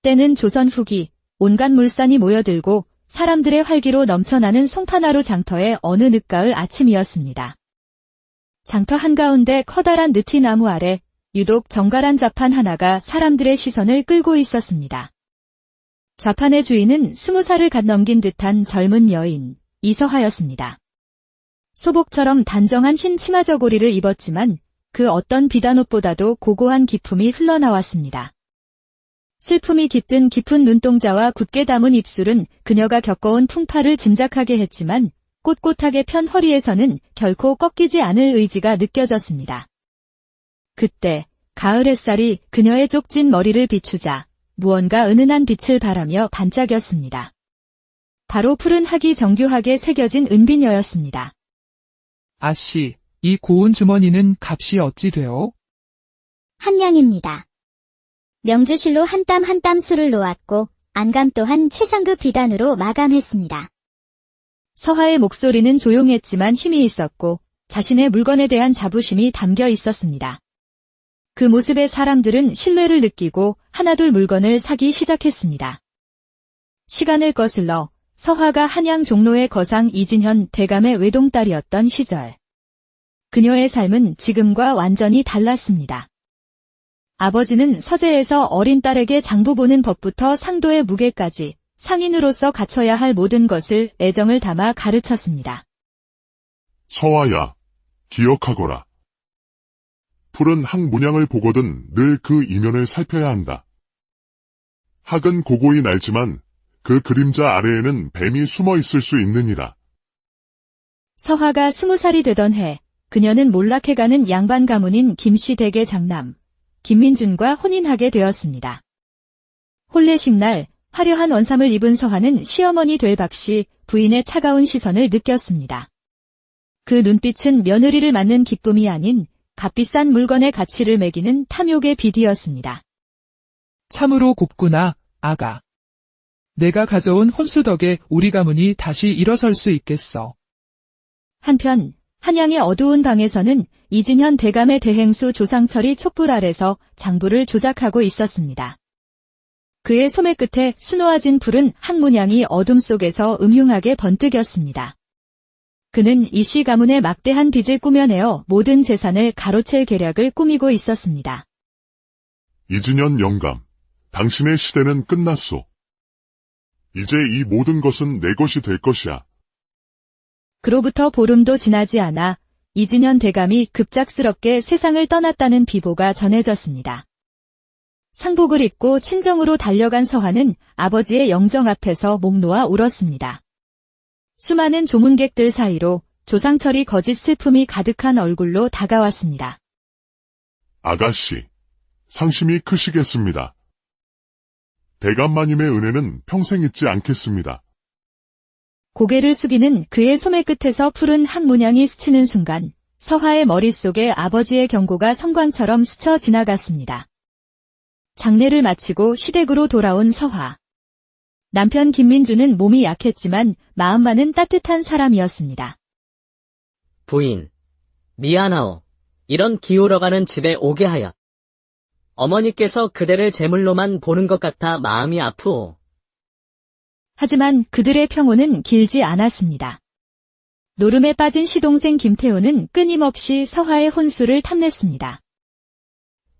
때는 조선 후기 온갖 물산이 모여들고 사람들의 활기로 넘쳐나는 송파나루 장터의 어느 늦가을 아침이었습니다. 장터 한가운데 커다란 느티나무 아래 유독 정갈한 좌판 하나가 사람들의 시선을 끌고 있었습니다. 좌판의 주인은 20살을 갓 넘긴 듯한 젊은 여인 이서하였습니다. 소복처럼 단정한 흰 치마 저고리를 입었지만 그 어떤 비단옷보다도 고고한 기품이 흘러나왔습니다. 슬픔이 깃든 깊은 눈동자와 굳게 담은 입술은 그녀가 겪어온 풍파를 짐작하게 했지만 꼿꼿하게 편 허리에서는 결코 꺾이지 않을 의지가 느껴졌습니다. 그때 가을 햇살이 그녀의 쪽진 머리를 비추자 무언가 은은한 빛을 발하며 반짝였습니다. 바로 푸른 학이 정교하게 새겨진 은비녀였습니다. 아씨, 이 고운 주머니는 값이 어찌 되오? 한 냥입니다. 명주실로 한 땀 한 땀 술을 놓았고 안감 또한 최상급 비단으로 마감했습니다. 서하의 목소리는 조용했지만 힘이 있었고 자신의 물건에 대한 자부심이 담겨 있었습니다. 그 모습에 사람들은 신뢰를 느끼고 하나둘 물건을 사기 시작했습니다. 시간을 거슬러 서하가 한양 종로의 거상 이진현 대감의 외동딸이었던 시절. 그녀의 삶은 지금과 완전히 달랐습니다. 아버지는 서재에서 어린 딸에게 장부 보는 법부터 상도의 무게까지 상인으로서 갖춰야 할 모든 것을 애정을 담아 가르쳤습니다. 서하야, 기억하거라. 푸른 학 문양을 보거든 늘 그 이면을 살펴야 한다. 학은 고고히 날지만 그 그림자 아래에는 뱀이 숨어 있을 수 있느니라. 서하가 20살이 되던 해, 그녀는 몰락해가는 양반 가문인 김씨 댁의 장남, 김민준과 혼인하게 되었습니다. 혼례식 날 화려한 원삼을 입은 서하는 시어머니 될 박씨 부인의 차가운 시선을 느꼈습니다. 그 눈빛은 며느리를 맞는 기쁨이 아닌 값비싼 물건의 가치를 매기는 탐욕의 비디였습니다. 참으로 곱구나, 아가. 내가 가져온 혼수 덕에 우리 가문이 다시 일어설 수 있겠어. 한편 한양의 어두운 방에서는 이진현 대감의 대행수 조상철이 촛불 아래서 장부를 조작하고 있었습니다. 그의 소매 끝에 수놓아진 푸른 학문양이 어둠 속에서 음흉하게 번뜩였습니다. 그는 이씨 가문의 막대한 빚을 꾸며내어 모든 재산을 가로챌 계략을 꾸미고 있었습니다. 이진현 영감, 당신의 시대는 끝났소. 이제 이 모든 것은 내 것이 될 것이야. 그로부터 보름도 지나지 않아 이진현 대감이 급작스럽게 세상을 떠났다는 비보가 전해졌습니다. 상복을 입고 친정으로 달려간 서하는 아버지의 영정 앞에서 목 놓아 울었습니다. 수많은 조문객들 사이로 조상철이 거짓 슬픔이 가득한 얼굴로 다가왔습니다. 아가씨, 상심이 크시겠습니다. 대감마님의 은혜는 평생 잊지 않겠습니다. 고개를 숙이는 그의 소매 끝에서 푸른 학문양이 스치는 순간 서하의 머릿속에 아버지의 경고가 성광처럼 스쳐 지나갔습니다. 장례를 마치고 시댁으로 돌아온 서하. 남편 김민주는 몸이 약했지만 마음만은 따뜻한 사람이었습니다. 부인, 미안하오. 이런 기울어가는 집에 오게 하여. 어머니께서 그대를 제물로만 보는 것 같아 마음이 아프오. 하지만 그들의 평온은 길지 않았습니다. 노름에 빠진 시동생 김태호는 끊임없이 서하의 혼수를 탐냈습니다.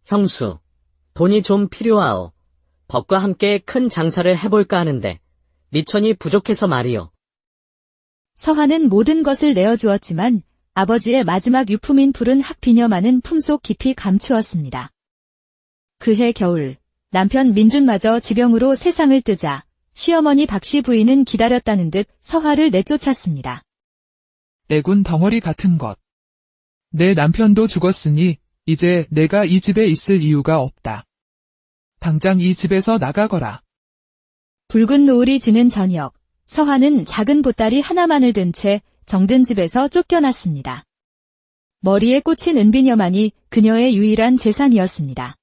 형수, 돈이 좀 필요하오. 법과 함께 큰 장사를 해볼까 하는데 미천이 부족해서 말이오. 서하는 모든 것을 내어주었지만 아버지의 마지막 유품인 푸른 학비녀만은 품속 깊이 감추었습니다. 그해 겨울, 남편 민준마저 지병으로 세상을 뜨자 시어머니 박씨 부인은 기다렸다는 듯 서하를 내쫓았습니다. 애군 덩어리 같은 것. 내 남편도 죽었으니 이제 내가 이 집에 있을 이유가 없다. 당장 이 집에서 나가거라. 붉은 노을이 지는 저녁, 서하는 작은 보따리 하나만을 든 채 정든 집에서 쫓겨났습니다. 머리에 꽂힌 은비녀만이 그녀의 유일한 재산이었습니다.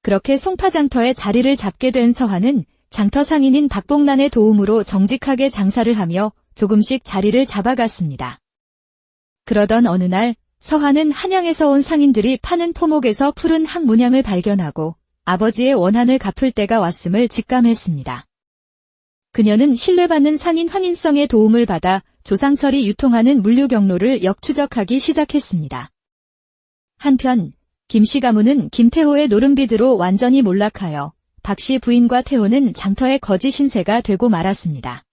그렇게 송파장터에 자리를 잡게 된 서하는 장터 상인인 박봉란의 도움으로 정직하게 장사를 하며 조금씩 자리를 잡아갔습니다. 그러던 어느 날 서하는 한양에서 온 상인들이 파는 포목에서 푸른 학문양을 발견하고 아버지의 원한을 갚을 때가 왔음을 직감했습니다. 그녀는 신뢰받는 상인 황인성의 도움을 받아 조상철이 유통하는 물류 경로를 역추적하기 시작했습니다. 한편 김씨 가문은 김태호의 노름비드로 완전히 몰락하여 박씨 부인과 태호는 장터의 거지 신세가 되고 말았습니다.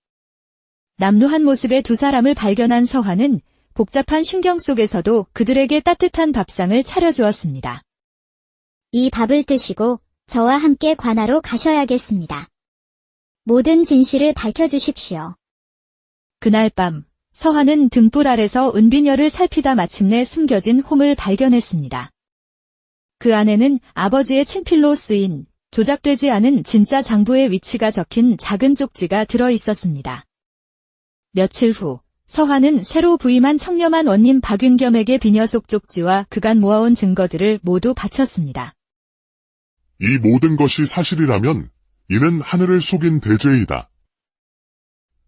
남루한 모습의 두 사람을 발견한 서화는 복잡한 신경 속에서도 그들에게 따뜻한 밥상을 차려주었습니다. 이 밥을 드시고 저와 함께 관하로 가셔야겠습니다. 모든 진실을 밝혀주십시오. 그날 밤 서화는 등불 아래서 은비녀를 살피다 마침내 숨겨진 홈을 발견했습니다. 그 안에는 아버지의 친필로 쓰인 조작되지 않은 진짜 장부의 위치가 적힌 작은 쪽지가 들어있었습니다. 며칠 후 서화는 새로 부임한 청렴한 원님 박윤겸에게 비녀 속 쪽지와 그간 모아온 증거들을 모두 바쳤습니다. 이 모든 것이 사실이라면 이는 하늘을 속인 대죄이다.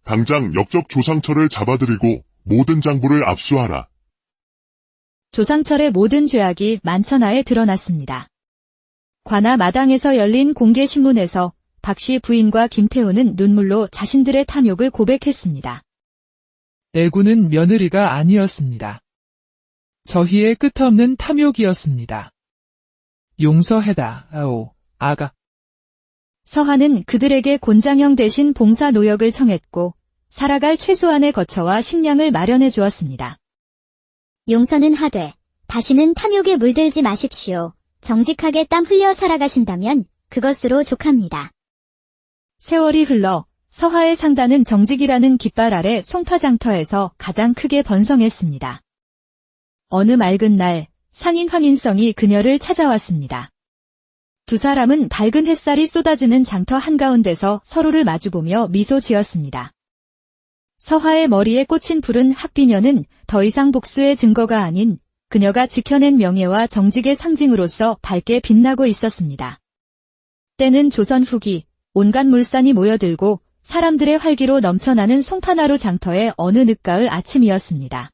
당장 역적 조상철을 잡아들이고 모든 장부를 압수하라. 조상철의 모든 죄악이 만천하에 드러났습니다. 관아 마당에서 열린 공개신문에서 박씨 부인과 김태호는 눈물로 자신들의 탐욕을 고백했습니다. 애군은 며느리가 아니었습니다. 저희의 끝없는 탐욕이었습니다. 용서해다, 아오, 아가. 서화는 그들에게 곤장형 대신 봉사 노역을 청했고 살아갈 최소한의 거처와 식량을 마련해 주었습니다. 용서는 하되 다시는 탐욕에 물들지 마십시오. 정직하게 땀 흘려 살아가신다면 그것으로 족합니다. 세월이 흘러 서화의 상단은 정직이라는 깃발 아래 송파장터에서 가장 크게 번성했습니다. 어느 맑은 날 상인 황인성이 그녀를 찾아왔습니다. 두 사람은 밝은 햇살이 쏟아지는 장터 한가운데서 서로를 마주보며 미소 지었습니다. 서화의 머리에 꽂힌 푸른 학비녀는 더 이상 복수의 증거가 아닌 그녀가 지켜낸 명예와 정직의 상징으로서 밝게 빛나고 있었습니다. 때는 조선 후기 온갖 물산이 모여들고 사람들의 활기로 넘쳐나는 송파나루 장터의 어느 늦가을 아침이었습니다.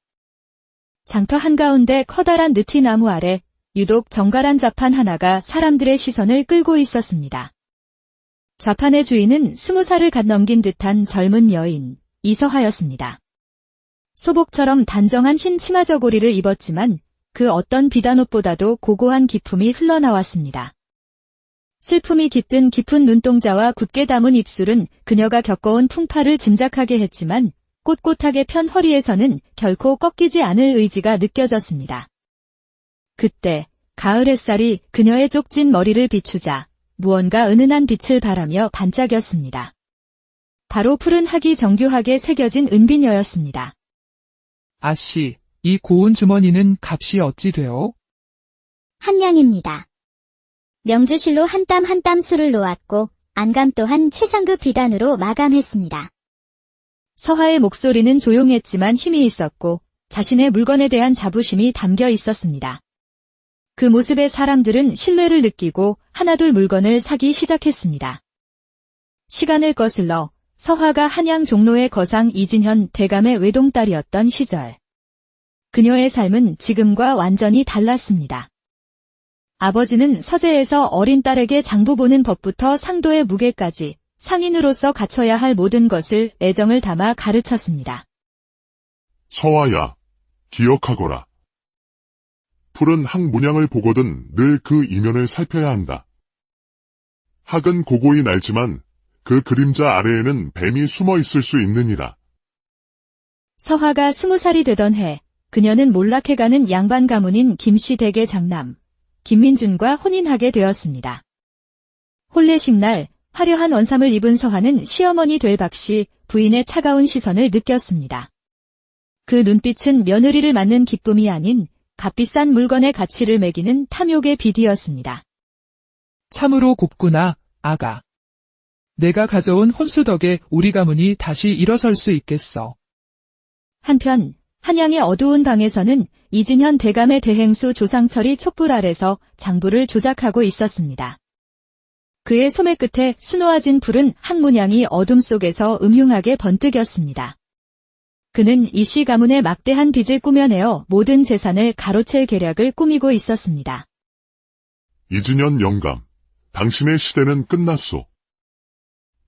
장터 한가운데 커다란 느티나무 아래 유독 정갈한 좌판 하나가 사람들의 시선을 끌고 있었습니다. 좌판의 주인은 20살을 갓 넘긴 듯한 젊은 여인 이서하였습니다. 소복처럼 단정한 흰 치마 저고리를 입었지만 그 어떤 비단옷보다도 고고한 기품이 흘러나왔습니다. 슬픔이 깃든 깊은 눈동자와 굳게 담은 입술은 그녀가 겪어온 풍파를 짐작하게 했지만 꼿꼿하게 편 허리에서는 결코 꺾이지 않을 의지가 느껴졌습니다. 그때 가을 햇살이 그녀의 쪽진 머리를 비추자 무언가 은은한 빛을 발하며 반짝였습니다. 바로 푸른 학이 정교하게 새겨진 은비녀였습니다. 아씨, 이 고운 주머니는 값이 어찌 되오? 한량입니다. 명주실로 한 땀 한 땀 술을 놓았고 안감 또한 최상급 비단으로 마감했습니다. 서화의 목소리는 조용했지만 힘이 있었고 자신의 물건에 대한 자부심이 담겨 있었습니다. 그 모습에 사람들은 신뢰를 느끼고 하나둘 물건을 사기 시작했습니다. 시간을 거슬러 서화가 한양 종로의 거상 이진현 대감의 외동딸이었던 시절. 그녀의 삶은 지금과 완전히 달랐습니다. 아버지는 서재에서 어린 딸에게 장부 보는 법부터 상도의 무게까지 상인으로서 갖춰야 할 모든 것을 애정을 담아 가르쳤습니다. 서화야, 기억하거라. 푸른 학 문양을 보거든 늘 그 이면을 살펴야 한다. 학은 고고히 날지만 그 그림자 아래에는 뱀이 숨어 있을 수 있느니라. 서화가 20살이 되던 해, 그녀는 몰락해가는 양반 가문인 김씨 댁의 장남, 김민준과 혼인하게 되었습니다. 혼례식 날 화려한 원삼을 입은 서화는 시어머니 될 박씨 부인의 차가운 시선을 느꼈습니다. 그 눈빛은 며느리를 맞는 기쁨이 아닌 값비싼 물건의 가치를 매기는 탐욕의 비디였습니다. 참으로 곱구나, 아가. 내가 가져온 혼수 덕에 우리 가문이 다시 일어설 수 있겠어. 한편 한양의 어두운 방에서는 이진현 대감의 대행수 조상철이 촛불 아래서 장부를 조작하고 있었습니다. 그의 소매 끝에 수놓아진 푸른 학문양이 어둠 속에서 음흉하게 번뜩였습니다. 그는 이씨 가문의 막대한 빚을 꾸며내어 모든 재산을 가로챌 계략을 꾸미고 있었습니다. 이진현 영감, 당신의 시대는 끝났소.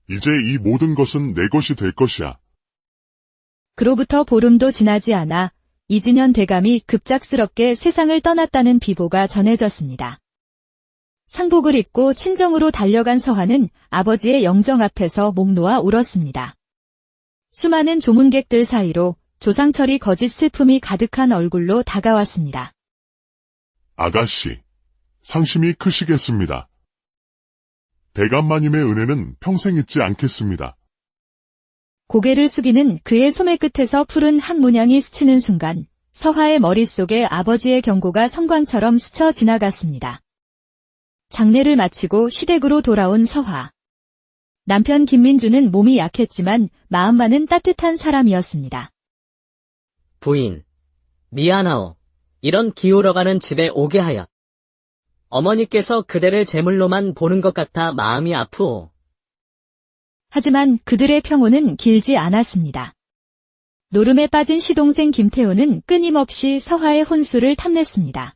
이제 이 모든 것은 내 것이 될 것이야. 그로부터 보름도 지나지 않아 이진현 대감이 급작스럽게 세상을 떠났다는 비보가 전해졌습니다. 상복을 입고 친정으로 달려간 서화는 아버지의 영정 앞에서 목 놓아 울었습니다. 수많은 조문객들 사이로 조상철이 거짓 슬픔이 가득한 얼굴로 다가왔습니다. 아가씨, 상심이 크시겠습니다. 대감마님의 은혜는 평생 잊지 않겠습니다. 고개를 숙이는 그의 소매 끝에서 푸른 한 문양이 스치는 순간 서화의 머릿속에 아버지의 경고가 성광처럼 스쳐 지나갔습니다. 장례를 마치고 시댁으로 돌아온 서화. 남편 김민주는 몸이 약했지만 마음만은 따뜻한 사람이었습니다. 부인, 미안하오. 이런 기울어가는 집에 오게 하여. 어머니께서 그대를 제물로만 보는 것 같아 마음이 아프오. 하지만 그들의 평온은 길지 않았습니다. 노름에 빠진 시동생 김태호는 끊임없이 서화의 혼수를 탐냈습니다.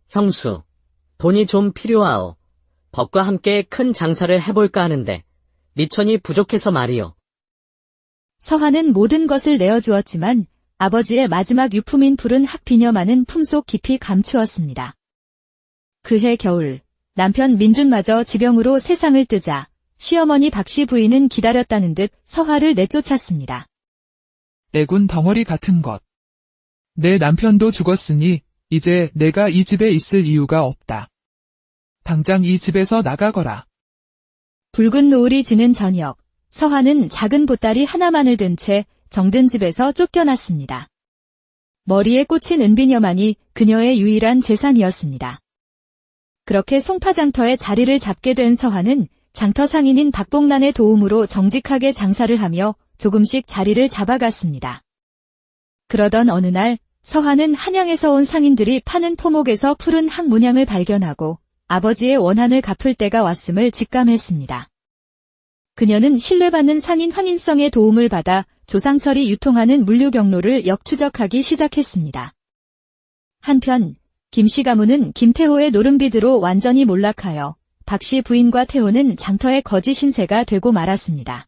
형수, 돈이 좀 필요하오. 벗과 함께 큰 장사를 해볼까 하는데 미천이 부족해서 말이오. 서화는 모든 것을 내어주었지만 아버지의 마지막 유품인 푸른 학비녀만은 품속 깊이 감추었습니다. 그해 겨울, 남편 민준마저 지병으로 세상을 뜨자 시어머니 박씨 부인은 기다렸다는 듯 서화를 내쫓았습니다. 애군 덩어리 같은 것. 내 남편도 죽었으니 이제 내가 이 집에 있을 이유가 없다. 당장 이 집에서 나가거라. 붉은 노을이 지는 저녁, 서화는 작은 보따리 하나만을 든 채 정든 집에서 쫓겨났습니다. 머리에 꽂힌 은비녀만이 그녀의 유일한 재산이었습니다. 그렇게 송파장터에 자리를 잡게 된 서화는 장터 상인인 박봉란의 도움으로 정직하게 장사를 하며 조금씩 자리를 잡아갔습니다. 그러던 어느 날 서화는 한양에서 온 상인들이 파는 포목에서 푸른 학문양을 발견하고 아버지의 원한을 갚을 때가 왔음을 직감했습니다. 그녀는 신뢰받는 상인 황인성의 도움을 받아 조상철이 유통하는 물류 경로를 역추적하기 시작했습니다. 한편 김씨 가문은 김태호의 노름비드로 완전히 몰락하여 박씨 부인과 태호는 장터의 거짓 신세가 되고 말았습니다.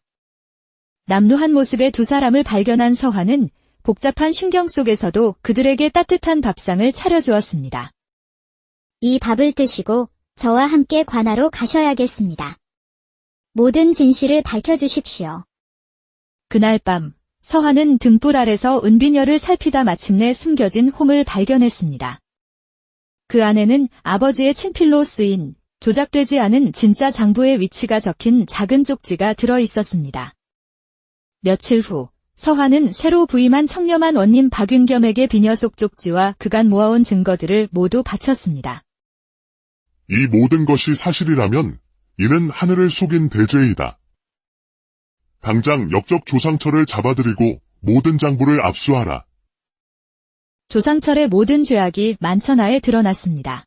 남루한 모습의 두 사람을 발견한 서화는 복잡한 신경 속에서도 그들에게 따뜻한 밥상을 차려주었습니다. 이 밥을 드시고 저와 함께 관하로 가셔야겠습니다. 모든 진실을 밝혀주십시오. 그날 밤 서화는 등불 아래서 은비녀를 살피다 마침내 숨겨진 홈을 발견했습니다. 그 안에는 아버지의 친필로 쓰인 조작되지 않은 진짜 장부의 위치가 적힌 작은 쪽지가 들어있었습니다. 며칠 후 서화는 새로 부임한 청렴한 원님 박윤겸에게 비녀 속 쪽지와 그간 모아온 증거들을 모두 바쳤습니다. 이 모든 것이 사실이라면 이는 하늘을 속인 대죄이다. 당장 역적 조상철을 잡아들이고 모든 장부를 압수하라. 조상철의 모든 죄악이 만천하에 드러났습니다.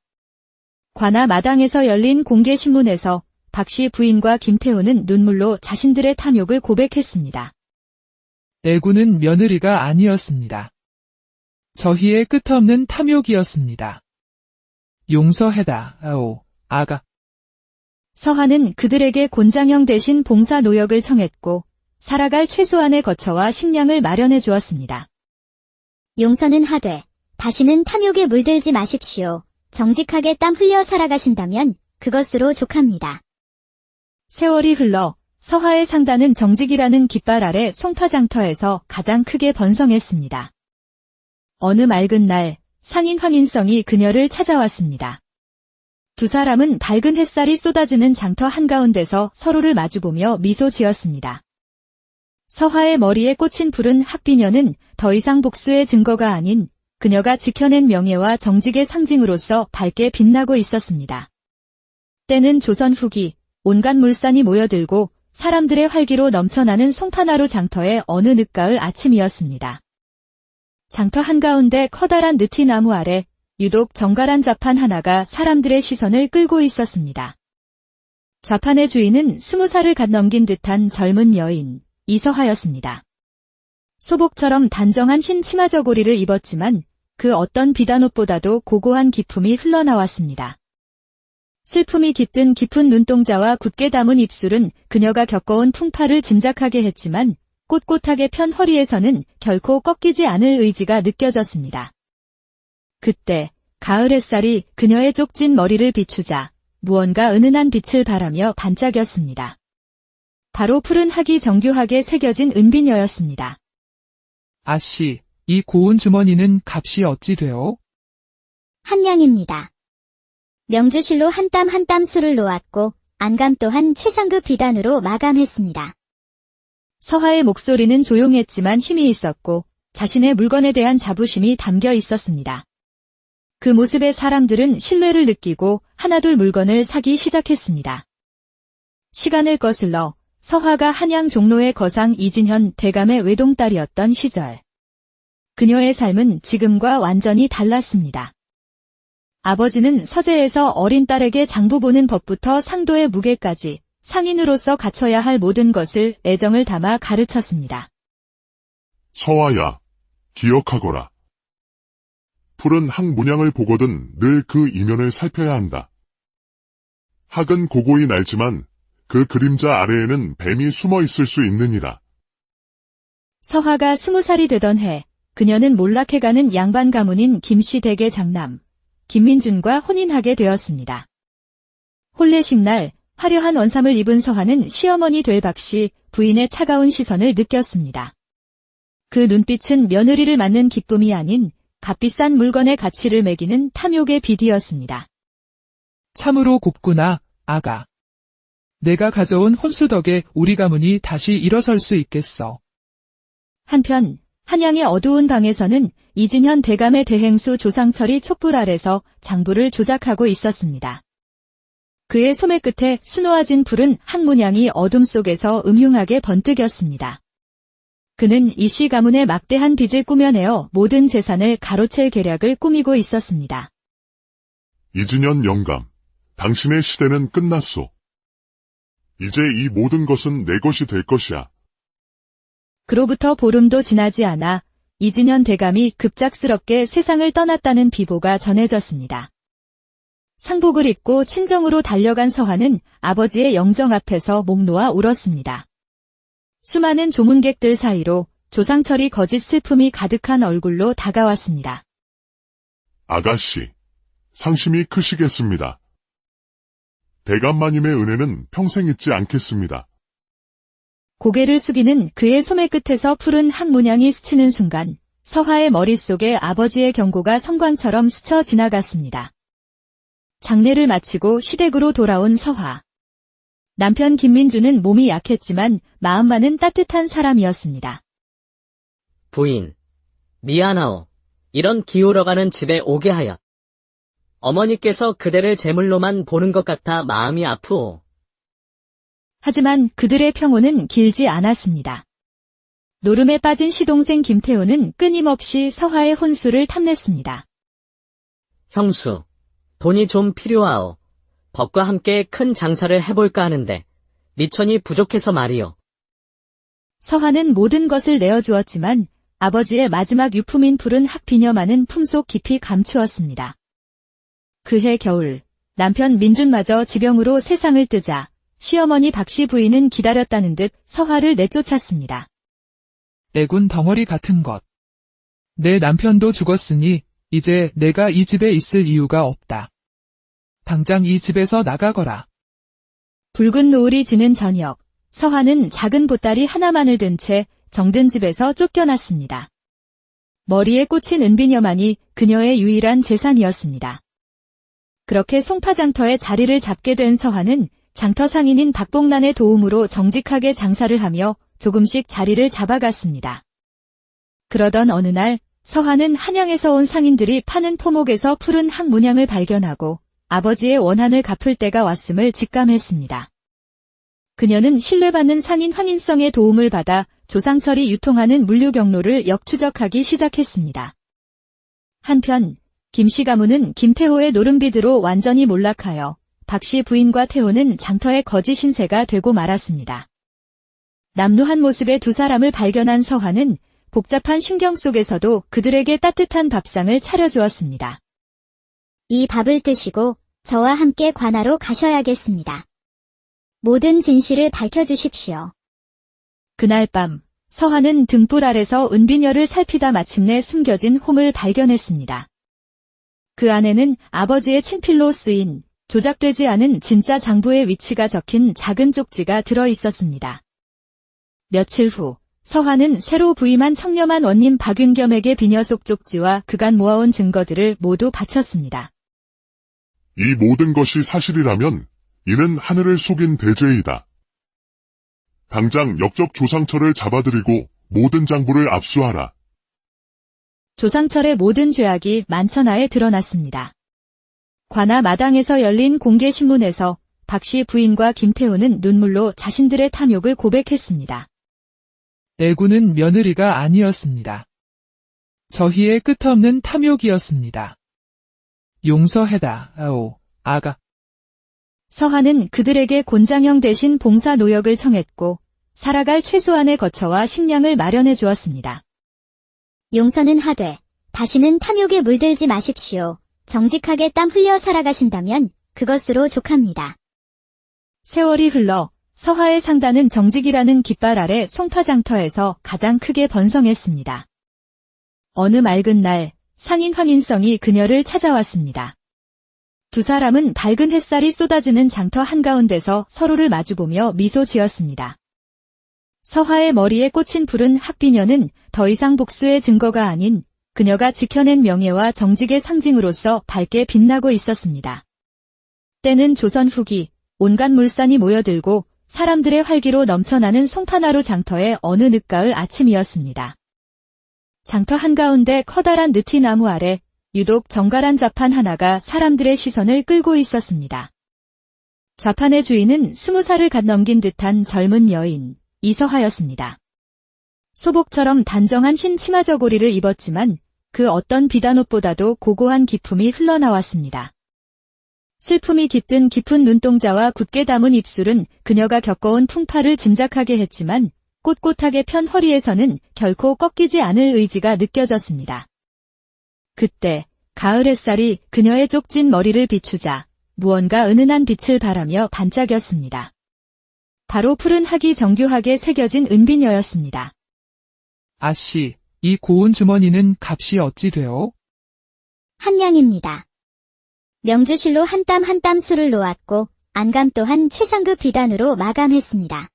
관아 마당에서 열린 공개신문에서 박씨 부인과 김태호는 눈물로 자신들의 탐욕을 고백했습니다. 애군은 며느리가 아니었습니다. 저희의 끝없는 탐욕이었습니다. 용서해다, 아오, 아가. 서화는 그들에게 곤장형 대신 봉사 노역을 청했고 살아갈 최소한의 거처와 식량을 마련해 주었습니다. 용서는 하되 다시는 탐욕에 물들지 마십시오. 정직하게 땀 흘려 살아가신다면 그것으로 족합니다. 세월이 흘러 서화의 상단은 정직이라는 깃발 아래 송파장터에서 가장 크게 번성했습니다. 어느 맑은 날 상인 황인성이 그녀를 찾아왔습니다. 두 사람은 밝은 햇살이 쏟아지는 장터 한가운데서 서로를 마주보며 미소 지었습니다. 서화의 머리에 꽂힌 푸른 학비녀는 더 이상 복수의 증거가 아닌 그녀가 지켜낸 명예와 정직의 상징으로서 밝게 빛나고 있었습니다. 때는 조선 후기, 온갖 물산이 모여들고 사람들의 활기로 넘쳐나는 송파나루 장터의 어느 늦가을 아침이었습니다. 장터 한가운데 커다란 느티나무 아래 유독 정갈한 좌판 하나가 사람들의 시선을 끌고 있었습니다. 좌판의 주인은 20살을 갓 넘긴 듯한 젊은 여인, 이서하였습니다. 소복처럼 단정한 흰 치마 저고리를 입었지만 그 어떤 비단옷보다도 고고한 기품이 흘러나왔습니다. 슬픔이 깃든 깊은 눈동자와 굳게 담은 입술은 그녀가 겪어온 풍파를 짐작하게 했지만 꼿꼿하게 편 허리에서는 결코 꺾이지 않을 의지가 느껴졌습니다. 그때 가을 햇살이 그녀의 쪽진 머리를 비추자 무언가 은은한 빛을 발하며 반짝였습니다. 바로 푸른 학이 정교하게 새겨진 은비녀였습니다. 아씨, 이 고운 주머니는 값이 어찌 되오? 한냥입니다. 명주실로 한 땀 한 땀 술을 놓았고 안감 또한 최상급 비단으로 마감했습니다. 서하의 목소리는 조용했지만 힘이 있었고 자신의 물건에 대한 자부심이 담겨 있었습니다. 그 모습에 사람들은 신뢰를 느끼고 하나둘 물건을 사기 시작했습니다. 시간을 거슬러 서하가 한양 종로의 거상 이진현 대감의 외동딸이었던 시절. 그녀의 삶은 지금과 완전히 달랐습니다. 아버지는 서재에서 어린 딸에게 장부 보는 법부터 상도의 무게까지 상인으로서 갖춰야 할 모든 것을 애정을 담아 가르쳤습니다. 서아야, 기억하거라. 푸른 학 문양을 보거든 늘 그 이면을 살펴야 한다. 학은 고고히 날지만 그 그림자 아래에는 뱀이 숨어 있을 수 있느니라. 서하가 20살이 되던 해, 그녀는 몰락해가는 양반 가문인 김씨 댁의 장남, 김민준과 혼인하게 되었습니다. 혼례식 날 화려한 원삼을 입은 서하는 시어머니 될 박씨 부인의 차가운 시선을 느꼈습니다. 그 눈빛은 며느리를 맞는 기쁨이 아닌 값비싼 물건의 가치를 매기는 탐욕의 비디였습니다. 참으로 곱구나, 아가. 내가 가져온 혼수 덕에 우리 가문이 다시 일어설 수 있겠어. 한편 한양의 어두운 방에서는 이진현 대감의 대행수 조상철이 촛불 아래서 장부를 조작하고 있었습니다. 그의 소매 끝에 수놓아진 푸른 학문양이 어둠 속에서 음흉하게 번뜩였습니다. 그는 이씨 가문의 막대한 빚을 꾸며내어 모든 재산을 가로챌 계략을 꾸미고 있었습니다. 이진현 영감, 당신의 시대는 끝났소. 이제 이 모든 것은 내 것이 될 것이야. 그로부터 보름도 지나지 않아 이진현 대감이 급작스럽게 세상을 떠났다는 비보가 전해졌습니다. 상복을 입고 친정으로 달려간 서하는 아버지의 영정 앞에서 목 놓아 울었습니다. 수많은 조문객들 사이로 조상철이 거짓 슬픔이 가득한 얼굴로 다가왔습니다. 아가씨, 상심이 크시겠습니다. 대감마님의 은혜는 평생 잊지 않겠습니다. 고개를 숙이는 그의 소매 끝에서 푸른 학문양이 스치는 순간 서하의 머릿속에 아버지의 경고가 성광처럼 스쳐 지나갔습니다. 장례를 마치고 시댁으로 돌아온 서하. 남편 김민주는 몸이 약했지만 마음만은 따뜻한 사람이었습니다. 부인, 미안하오. 이런 기울어가는 집에 오게 하여. 어머니께서 그대를 제물로만 보는 것 같아 마음이 아프오. 하지만 그들의 평온은 길지 않았습니다. 노름에 빠진 시동생 김태호는 끊임없이 서하의 혼수를 탐냈습니다. 형수, 돈이 좀 필요하오. 법과 함께 큰 장사를 해볼까 하는데 미천이 부족해서 말이오. 서하는 모든 것을 내어주었지만 아버지의 마지막 유품인 푸른 학비녀만은 품속 깊이 감추었습니다. 그해 겨울, 남편 민준마저 지병으로 세상을 뜨자 시어머니 박씨 부인은 기다렸다는 듯 서하를 내쫓았습니다. 애군 덩어리 같은 것. 내 남편도 죽었으니 이제 내가 이 집에 있을 이유가 없다. 당장 이 집에서 나가거라. 붉은 노을이 지는 저녁, 서하는 작은 보따리 하나만을 든 채 정든 집에서 쫓겨났습니다. 머리에 꽂힌 은비녀만이 그녀의 유일한 재산이었습니다. 그렇게 송파장터에 자리를 잡게 된 서하는 장터 상인인 박봉란의 도움으로 정직하게 장사를 하며 조금씩 자리를 잡아갔습니다. 그러던 어느 날 서하는 한양에서 온 상인들이 파는 포목에서 푸른 학문양을 발견하고 아버지의 원한을 갚을 때가 왔음을 직감했습니다. 그녀는 신뢰받는 상인 황인성의 도움을 받아 조상철이 유통하는 물류 경로를 역추적하기 시작했습니다. 한편 김씨 가문은 김태호의 노름비드로 완전히 몰락하여 박씨 부인과 태호는 장터의 거지 신세가 되고 말았습니다. 남루한 모습의 두 사람을 발견한 서하는 복잡한 신경 속에서도 그들에게 따뜻한 밥상을 차려주었습니다. 이 밥을 드시고 저와 함께 관하로 가셔야겠습니다. 모든 진실을 밝혀주십시오. 그날 밤, 서한은 등불 아래서 은비녀를 살피다 마침내 숨겨진 홈을 발견했습니다. 그 안에는 아버지의 친필로 쓰인 조작되지 않은 진짜 장부의 위치가 적힌 작은 쪽지가 들어 있었습니다. 며칠 후, 서한은 새로 부임한 청렴한 원님 박윤겸에게 비녀 속 쪽지와 그간 모아온 증거들을 모두 바쳤습니다. 이 모든 것이 사실이라면 이는 하늘을 속인 대죄이다. 당장 역적 조상철을 잡아들이고 모든 장부를 압수하라. 조상철의 모든 죄악이 만천하에 드러났습니다. 관아 마당에서 열린 공개신문에서 박씨 부인과 김태우는 눈물로 자신들의 탐욕을 고백했습니다. 애군은 며느리가 아니었습니다. 저희의 끝없는 탐욕이었습니다. 용서해다, 아오, 아가. 서한은 그들에게 곤장형 대신 봉사 노역을 청했고 살아갈 최소한의 거처와 식량을 마련해 주었습니다. 용서는 하되 다시는 탐욕에 물들지 마십시오. 정직하게 땀 흘려 살아가신다면 그것으로 족합니다. 세월이 흘러 서하의 상단은 정직이라는 깃발 아래 송파장터에서 가장 크게 번성했습니다. 어느 맑은 날 상인 황인성이 그녀를 찾아왔습니다. 두 사람은 밝은 햇살이 쏟아지는 장터 한가운데서 서로를 마주보며 미소 지었습니다. 서하의 머리에 꽂힌 푸른 학비녀는 더 이상 복수의 증거가 아닌 그녀가 지켜낸 명예와 정직의 상징으로서 밝게 빛나고 있었습니다. 때는 조선 후기, 온갖 물산이 모여들고 사람들의 활기로 넘쳐나는 송파나루 장터의 어느 늦가을 아침이었습니다. 장터 한가운데 커다란 느티나무 아래 유독 정갈한 좌판 하나가 사람들의 시선을 끌고 있었습니다. 좌판의 주인은 20살을 갓 넘긴 듯한 젊은 여인, 이서하였습니다. 소복처럼 단정한 흰 치마 저고리를 입었지만 그 어떤 비단옷보다도 고고한 기품이 흘러나왔습니다. 슬픔이 깃든 깊은 눈동자와 굳게 담은 입술은 그녀가 겪어온 풍파를 짐작하게 했지만 꼿꼿하게 편 허리에서는 결코 꺾이지 않을 의지가 느껴졌습니다. 그때 가을 햇살이 그녀의 쪽진 머리를 비추자 무언가 은은한 빛을 발하며 반짝였습니다. 바로 푸른 학이 정교하게 새겨진 은비녀였습니다. 아씨, 이 고운 주머니는 값이 어찌 되오? 한량입니다. 명주실로 한 땀 한 땀 술을 놓았고 안감 또한 최상급 비단으로 마감했습니다.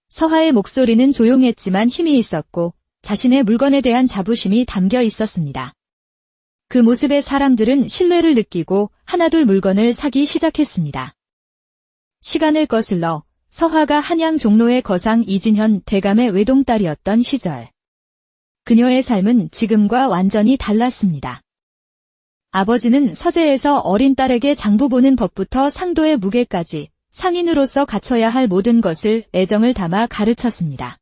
서하의 목소리는 조용했지만 힘이 있었고 자신의 물건에 대한 자부심이 담겨 있었습니다. 그 모습에 사람들은 신뢰를 느끼고 하나둘 물건을 사기 시작했습니다. 시간을 거슬러 서하가 한양 종로의 거상 이진현 대감의 외동딸이었던 시절. 그녀의 삶은 지금과 완전히 달랐습니다. 아버지는 서재에서 어린 딸에게 장부 보는 법부터 상도의 무게까지 상인으로서 갖춰야 할 모든 것을 애정을 담아 가르쳤습니다.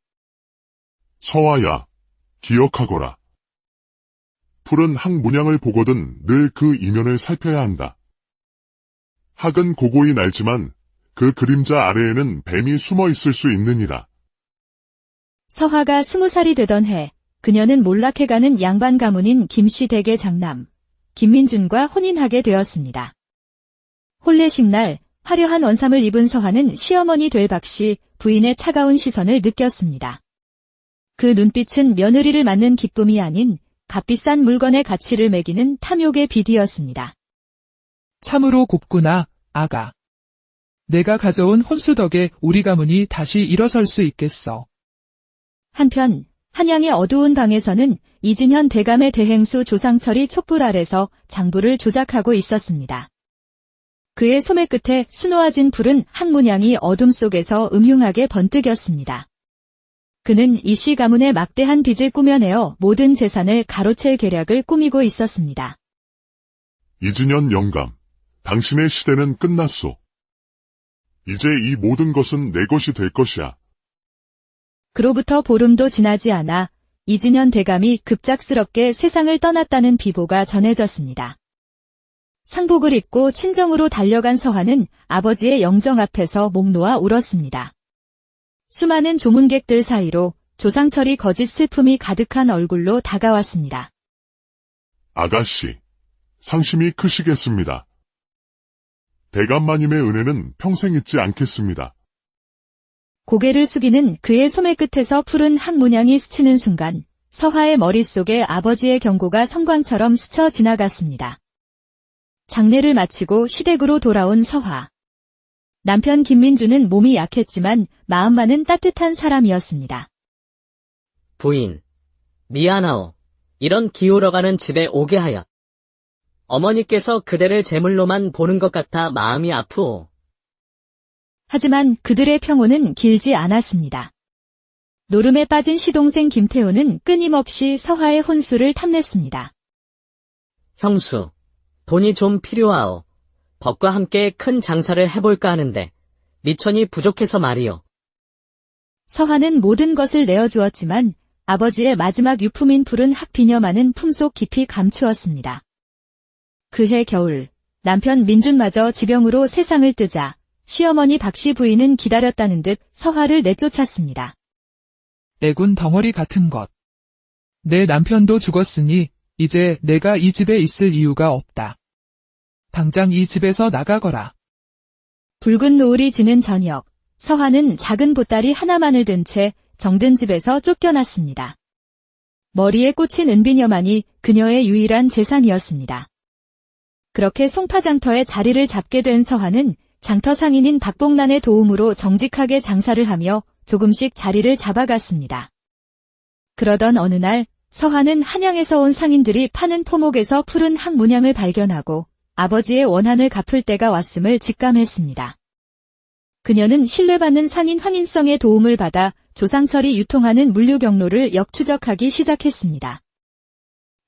서아야, 기억하거라. 푸른 학 문양을 보거든 늘 그 이면을 살펴야 한다. 학은 고고히 날지만 그 그림자 아래에는 뱀이 숨어 있을 수 있느니라. 서하가 20살이 되던 해, 그녀는 몰락해가는 양반 가문인 김씨 댁의 장남, 김민준과 혼인하게 되었습니다. 혼례식 날 화려한 원삼을 입은 서하는 시어머니 될 박씨 부인의 차가운 시선을 느꼈습니다. 그 눈빛은 며느리를 맞는 기쁨이 아닌 값비싼 물건의 가치를 매기는 탐욕의 비디였습니다. 참으로 곱구나, 아가. 내가 가져온 혼수 덕에 우리 가문이 다시 일어설 수 있겠어. 한편 한양의 어두운 방에서는 이진현 대감의 대행수 조상철이 촛불 아래서 장부를 조작하고 있었습니다. 그의 소매 끝에 수놓아진 푸른 학문양이 어둠 속에서 음흉하게 번뜩였습니다. 그는 이씨 가문의 막대한 빚을 꾸며내어 모든 재산을 가로챌 계략을 꾸미고 있었습니다. 이진현 영감, 당신의 시대는 끝났소. 이제 이 모든 것은 내 것이 될 것이야. 그로부터 보름도 지나지 않아 이진현 대감이 급작스럽게 세상을 떠났다는 비보가 전해졌습니다. 상복을 입고 친정으로 달려간 서하는 아버지의 영정 앞에서 목 놓아 울었습니다. 수많은 조문객들 사이로 조상철이 거짓 슬픔이 가득한 얼굴로 다가왔습니다. 아가씨, 상심이 크시겠습니다. 대감마님의 은혜는 평생 잊지 않겠습니다. 고개를 숙이는 그의 소매 끝에서 푸른 한 문양이 스치는 순간 서화의 머릿속에 아버지의 경고가 성광처럼 스쳐 지나갔습니다. 장례를 마치고 시댁으로 돌아온 서화. 남편 김민주는 몸이 약했지만 마음만은 따뜻한 사람이었습니다. 부인, 미안하오. 이런 기울어가는 집에 오게 하여. 어머니께서 그대를 제물로만 보는 것 같아 마음이 아프오. 하지만 그들의 평온은 길지 않았습니다. 노름에 빠진 시동생 김태호는 끊임없이 서화의 혼수를 탐냈습니다. 형수, 돈이 좀 필요하오. 벗과 함께 큰 장사를 해볼까 하는데 미천이 부족해서 말이오. 서화는 모든 것을 내어주었지만 아버지의 마지막 유품인 푸른 학비녀만은 품속 깊이 감추었습니다. 그해 겨울, 남편 민준마저 지병으로 세상을 뜨자 시어머니 박씨 부인은 기다렸다는 듯 서화를 내쫓았습니다. 애군 덩어리 같은 것. 내 남편도 죽었으니 이제 내가 이 집에 있을 이유가 없다. 당장 이 집에서 나가거라. 붉은 노을이 지는 저녁, 서화는 작은 보따리 하나만을 든 채 정든 집에서 쫓겨났습니다. 머리에 꽂힌 은비녀만이 그녀의 유일한 재산이었습니다. 그렇게 송파장터에 자리를 잡게 된 서화는 장터 상인인 박봉란의 도움으로 정직하게 장사를 하며 조금씩 자리를 잡아갔습니다. 그러던 어느 날 서화는 한양에서 온 상인들이 파는 포목에서 푸른 학문양을 발견하고 아버지의 원한을 갚을 때가 왔음을 직감했습니다. 그녀는 신뢰받는 상인 황인성의 도움을 받아 조상철이 유통하는 물류 경로를 역추적하기 시작했습니다.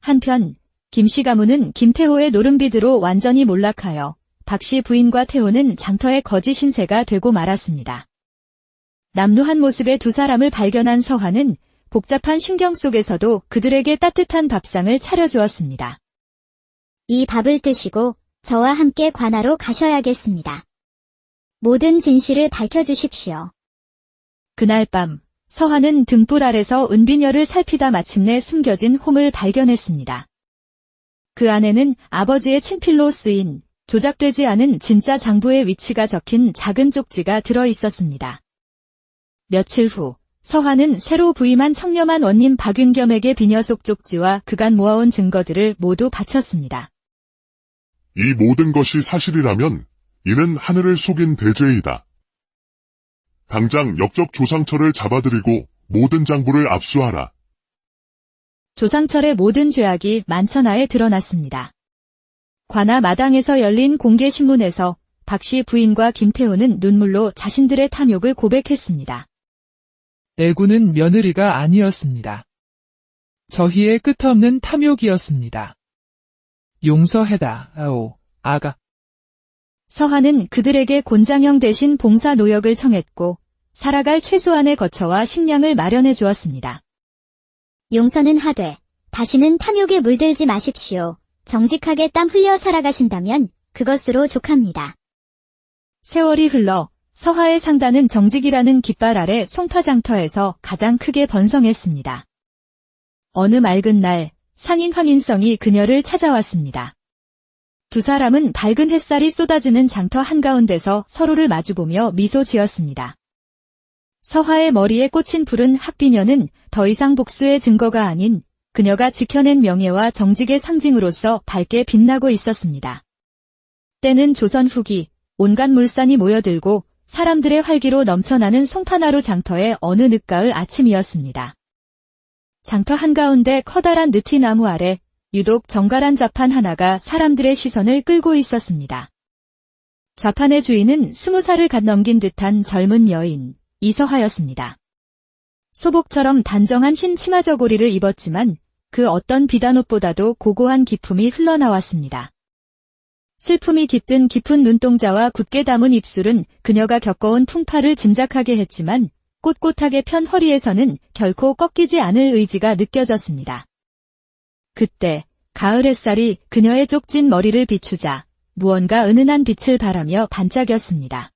한편 김씨 가문은 김태호의 노름비드로 완전히 몰락하여 박씨 부인과 태호는 장터의 거지 신세가 되고 말았습니다. 남루한 모습의 두 사람을 발견한 서화는 복잡한 신경 속에서도 그들에게 따뜻한 밥상을 차려주었습니다. 이 밥을 드시고 저와 함께 관하로 가셔야겠습니다. 모든 진실을 밝혀주십시오. 그날 밤 서화는 등불 아래서 은비녀를 살피다 마침내 숨겨진 홈을 발견했습니다. 그 안에는 아버지의 친필로 쓰인 조작되지 않은 진짜 장부의 위치가 적힌 작은 쪽지가 들어있었습니다. 며칠 후 서화는 새로 부임한 청렴한 원님 박윤겸에게 비녀 속 쪽지와 그간 모아온 증거들을 모두 바쳤습니다. 이 모든 것이 사실이라면 이는 하늘을 속인 대죄이다. 당장 역적 조상철을 잡아들이고 모든 장부를 압수하라. 조상철의 모든 죄악이 만천하에 드러났습니다. 관아 마당에서 열린 공개신문에서 박씨 부인과 김태호는 눈물로 자신들의 탐욕을 고백했습니다. 애군은 며느리가 아니었습니다. 저희의 끝없는 탐욕이었습니다. 용서해다, 아오, 아가. 서화는 그들에게 곤장형 대신 봉사 노역을 청했고 살아갈 최소한의 거처와 식량을 마련해 주었습니다. 용서는 하되 다시는 탐욕에 물들지 마십시오. 정직하게 땀 흘려 살아가신다면 그것으로 족합니다. 세월이 흘러 서화의 상단은 정직이라는 깃발 아래 송파장터에서 가장 크게 번성했습니다. 어느 맑은 날 상인 황인성이 그녀를 찾아왔습니다. 두 사람은 밝은 햇살이 쏟아지는 장터 한가운데서 서로를 마주보며 미소 지었습니다. 서화의 머리에 꽂힌 푸른 학비녀는 더 이상 복수의 증거가 아닌 그녀가 지켜낸 명예와 정직의 상징으로서 밝게 빛나고 있었습니다. 때는 조선 후기, 온갖 물산이 모여들고 사람들의 활기로 넘쳐나는 송파나루 장터의 어느 늦가을 아침이었습니다. 장터 한가운데 커다란 느티나무 아래 유독 정갈한 좌판 하나가 사람들의 시선을 끌고 있었습니다. 좌판의 주인은 20살을 갓 넘긴 듯한 젊은 여인, 이서하였습니다. 소복처럼 단정한 흰 치마 저고리를 입었지만 그 어떤 비단옷보다도 고고한 기품이 흘러나왔습니다. 슬픔이 깃든 깊은 눈동자와 굳게 담은 입술은 그녀가 겪어온 풍파를 짐작하게 했지만 꼿꼿하게 편 허리에서는 결코 꺾이지 않을 의지가 느껴졌습니다. 그때 가을 햇살이 그녀의 쪽진 머리를 비추자 무언가 은은한 빛을 발하며 반짝였습니다.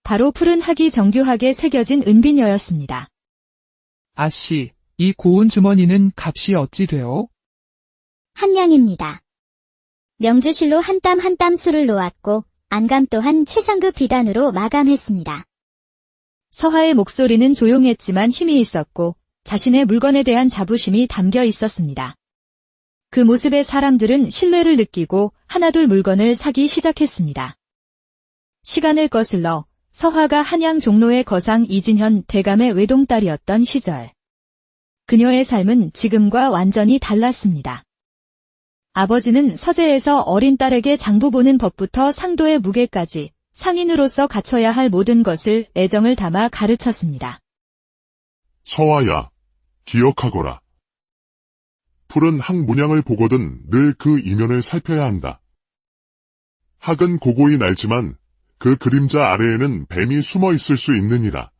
바로 푸른 학이 정교하게 새겨진 은비녀였습니다. 아씨, 이 고운 주머니는 값이 어찌 되오? 한 냥입니다. 명주실로 한 땀 한 땀 술을 놓았고 안감 또한 최상급 비단으로 마감했습니다. 서화의 목소리는 조용했지만 힘이 있었고 자신의 물건에 대한 자부심이 담겨 있었습니다. 그 모습에 사람들은 신뢰를 느끼고 하나둘 물건을 사기 시작했습니다. 시간을 거슬러 서화가 한양 종로의 거상 이진현 대감의 외동딸이었던 시절. 그녀의 삶은 지금과 완전히 달랐습니다. 아버지는 서재에서 어린 딸에게 장부 보는 법부터 상도의 무게까지 상인으로서 갖춰야 할 모든 것을 애정을 담아 가르쳤습니다. 서화야, 기억하거라. 푸른 학 문양을 보거든 늘 그 이면을 살펴야 한다. 학은 고고히 날지만 그 그림자 아래에는 뱀이 숨어 있을 수 있느니라.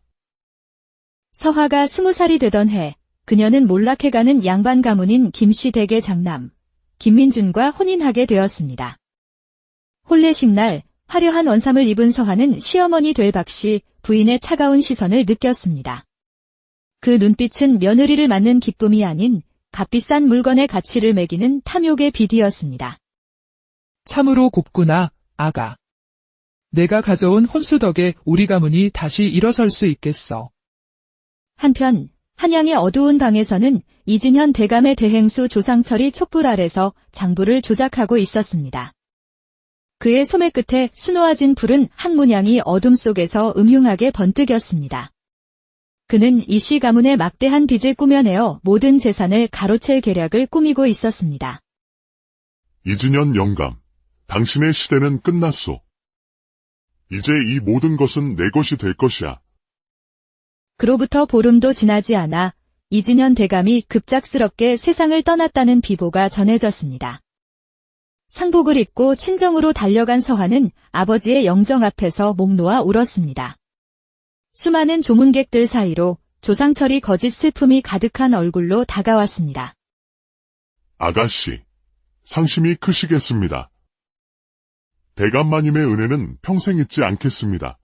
서화가 20살이 되던 해, 그녀는 몰락해가는 양반 가문인 김씨 댁의 장남, 김민준과 혼인하게 되었습니다. 혼례식 날, 화려한 원삼을 입은 서화는 시어머니 될 박씨 부인의 차가운 시선을 느꼈습니다. 그 눈빛은 며느리를 맞는 기쁨이 아닌 값비싼 물건의 가치를 매기는 탐욕의 빛이었습니다. 참으로 곱구나, 아가. 내가 가져온 혼수 덕에 우리 가문이 다시 일어설 수 있겠어. 한편 한양의 어두운 방에서는 이진현 대감의 대행수 조상철이 촛불 아래서 장부를 조작하고 있었습니다. 그의 소매 끝에 수놓아진 푸른 학문양이 어둠 속에서 음흉하게 번뜩였습니다. 그는 이씨 가문의 막대한 빚을 꾸며내어 모든 재산을 가로챌 계략을 꾸미고 있었습니다. 이진현 영감, 당신의 시대는 끝났소. 이제 이 모든 것은 내 것이 될 것이야. 그로부터 보름도 지나지 않아 이진현 대감이 급작스럽게 세상을 떠났다는 비보가 전해졌습니다. 상복을 입고 친정으로 달려간 서화는 아버지의 영정 앞에서 목 놓아 울었습니다. 수많은 조문객들 사이로 조상철이 거짓 슬픔이 가득한 얼굴로 다가왔습니다. 아가씨, 상심이 크시겠습니다. 대감마님의 은혜는 평생 잊지 않겠습니다.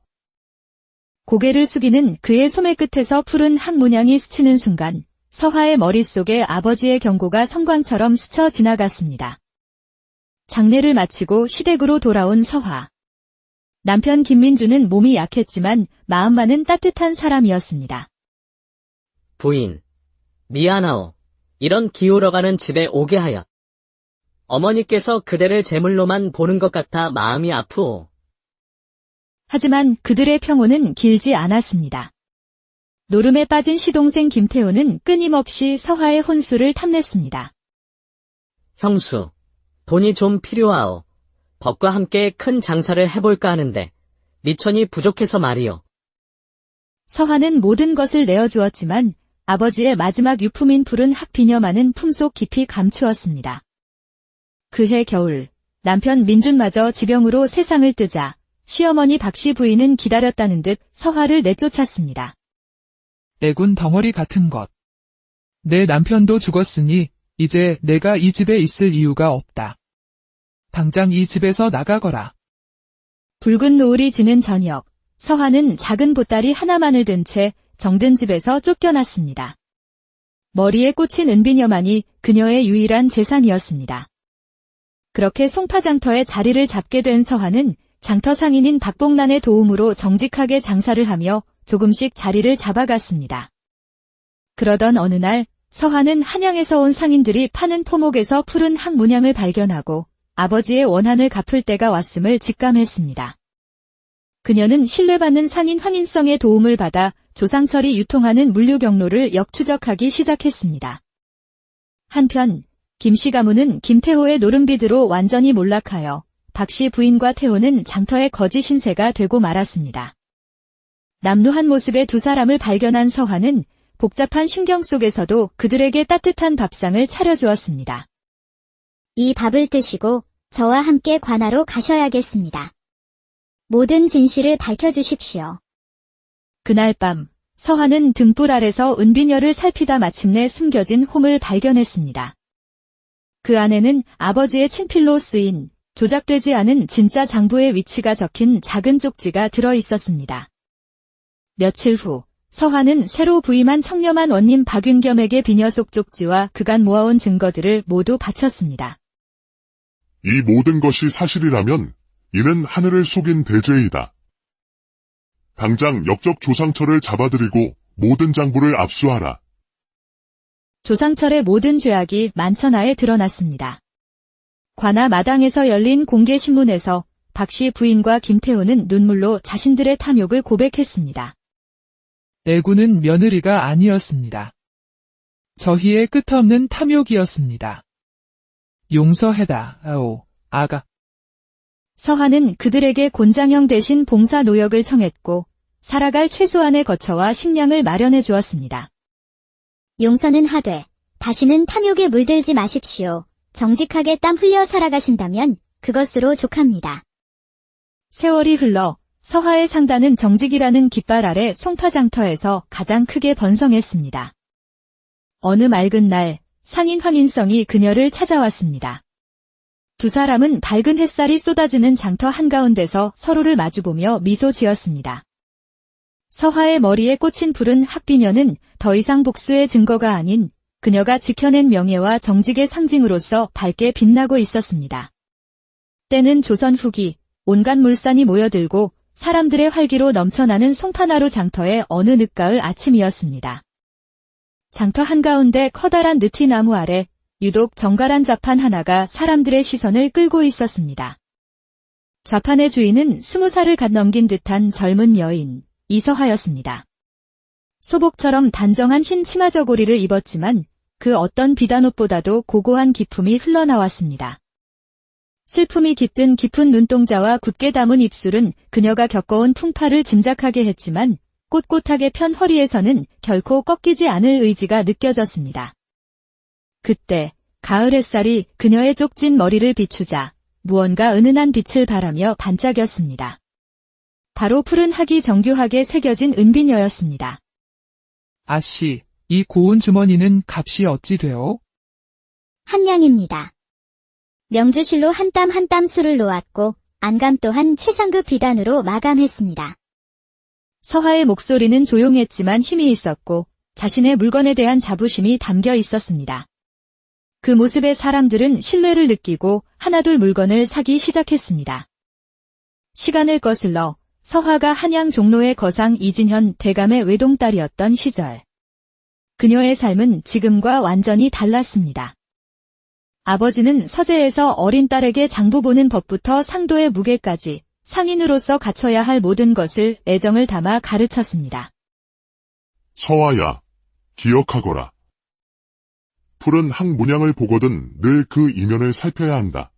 고개를 숙이는 그의 소매 끝에서 푸른 학문양이 스치는 순간 서화의 머릿속에 아버지의 경고가 성광처럼 스쳐 지나갔습니다. 장례를 마치고 시댁으로 돌아온 서화. 남편 김민주는 몸이 약했지만 마음만은 따뜻한 사람이었습니다. 부인, 미안하오. 이런 기울어가는 집에 오게 하여. 어머니께서 그대를 제물로만 보는 것 같아 마음이 아프오. 하지만 그들의 평온은 길지 않았습니다. 노름에 빠진 시동생 김태호는 끊임없이 서화의 혼수를 탐냈습니다. 형수, 돈이 좀 필요하오. 법과 함께 큰 장사를 해볼까 하는데 미천이 부족해서 말이오. 서화는 모든 것을 내어주었지만 아버지의 마지막 유품인 푸른 학비녀만은 품속 깊이 감추었습니다. 그해 겨울, 남편 민준마저 지병으로 세상을 뜨자 시어머니 박씨 부인은 기다렸다는 듯 서화를 내쫓았습니다. 애군 덩어리 같은 것. 내 남편도 죽었으니 이제 내가 이 집에 있을 이유가 없다. 당장 이 집에서 나가거라. 붉은 노을이 지는 저녁, 서화는 작은 보따리 하나만을 든 채 정든 집에서 쫓겨났습니다. 머리에 꽂힌 은비녀만이 그녀의 유일한 재산이었습니다. 그렇게 송파장터에 자리를 잡게 된 서화는 장터 상인인 박봉란의 도움으로 정직하게 장사를 하며 조금씩 자리를 잡아갔습니다. 그러던 어느 날 서화는 한양에서 온 상인들이 파는 포목에서 푸른 학문양을 발견하고 아버지의 원한을 갚을 때가 왔음을 직감했습니다. 그녀는 신뢰받는 상인 황인성의 도움을 받아 조상철이 유통하는 물류 경로를 역추적하기 시작했습니다. 한편 김씨 가문은 김태호의 노름비드로 완전히 몰락하여 박씨 부인과 태호는 장터의 거지 신세가 되고 말았습니다. 남루한 모습의 두 사람을 발견한 서화는 복잡한 신경 속에서도 그들에게 따뜻한 밥상을 차려주었습니다. 이 밥을 드시고 저와 함께 관하로 가셔야겠습니다. 모든 진실을 밝혀주십시오. 그날 밤 서화는 등불 아래서 은비녀를 살피다 마침내 숨겨진 홈을 발견했습니다. 그 안에는 아버지의 친필로 쓰인 조작되지 않은 진짜 장부의 위치가 적힌 작은 쪽지가 들어있었습니다. 며칠 후 서화는 새로 부임한 청렴한 원님 박윤겸에게 비녀 속 쪽지와 그간 모아온 증거들을 모두 바쳤습니다. 이 모든 것이 사실이라면 이는 하늘을 속인 대죄이다. 당장 역적 조상철을 잡아들이고 모든 장부를 압수하라. 조상철의 모든 죄악이 만천하에 드러났습니다. 관아 마당에서 열린 공개신문에서 박씨 부인과 김태우는 눈물로 자신들의 탐욕을 고백했습니다. 애군은 며느리가 아니었습니다. 저희의 끝없는 탐욕이었습니다. 용서해다, 아오, 아가. 서한은 그들에게 곤장형 대신 봉사 노역을 청했고 살아갈 최소한의 거처와 식량을 마련해 주었습니다. 용서는 하되 다시는 탐욕에 물들지 마십시오. 정직하게 땀 흘려 살아가신다면 그것으로 족합니다. 세월이 흘러 서하의 상단은 정직이라는 깃발 아래 송파장터에서 가장 크게 번성했습니다. 어느 맑은 날 상인 황인성이 그녀를 찾아왔습니다. 두 사람은 밝은 햇살이 쏟아지는 장터 한가운데서 서로를 마주보며 미소 지었습니다. 서하의 머리에 꽂힌 푸른 학비녀는 더 이상 복수의 증거가 아닌 그녀가 지켜낸 명예와 정직의 상징으로서 밝게 빛나고 있었습니다. 때는 조선 후기 온갖 물산이 모여들고 사람들의 활기로 넘쳐나는 송파나루 장터의 어느 늦가을 아침이었습니다. 장터 한가운데 커다란 느티나무 아래 유독 정갈한 좌판 하나가 사람들의 시선을 끌고 있었습니다. 좌판의 주인은 20살을 갓 넘긴 듯한 젊은 여인, 이서하였습니다. 소복처럼 단정한 흰 치마 저고리를 입었지만 그 어떤 비단옷보다도 고고한 기품이 흘러나왔습니다. 슬픔이 깃든 깊은 눈동자와 굳게 담은 입술은 그녀가 겪어온 풍파를 짐작하게 했지만 꼿꼿하게 편 허리에서는 결코 꺾이지 않을 의지가 느껴졌습니다. 그때 가을 햇살이 그녀의 쪽진 머리를 비추자 무언가 은은한 빛을 발하며 반짝였습니다. 바로 푸른 학이 정교하게 새겨진 은비녀였습니다. 아씨, 이 고운 주머니는 값이 어찌 되오? 한량입니다. 명주실로 한 땀 한 땀 술을 놓았고 안감 또한 최상급 비단으로 마감했습니다. 서하의 목소리는 조용했지만 힘이 있었고 자신의 물건에 대한 자부심이 담겨 있었습니다. 그 모습에 사람들은 신뢰를 느끼고 하나둘 물건을 사기 시작했습니다. 시간을 거슬러 서하가 한양 종로의 거상 이진현 대감의 외동딸이었던 시절. 그녀의 삶은 지금과 완전히 달랐습니다. 아버지는 서재에서 어린 딸에게 장부 보는 법부터 상도의 무게까지 상인으로서 갖춰야 할 모든 것을 애정을 담아 가르쳤습니다. 서하야, 기억하거라. 푸른 학 문양을 보거든 늘 그 이면을 살펴야 한다.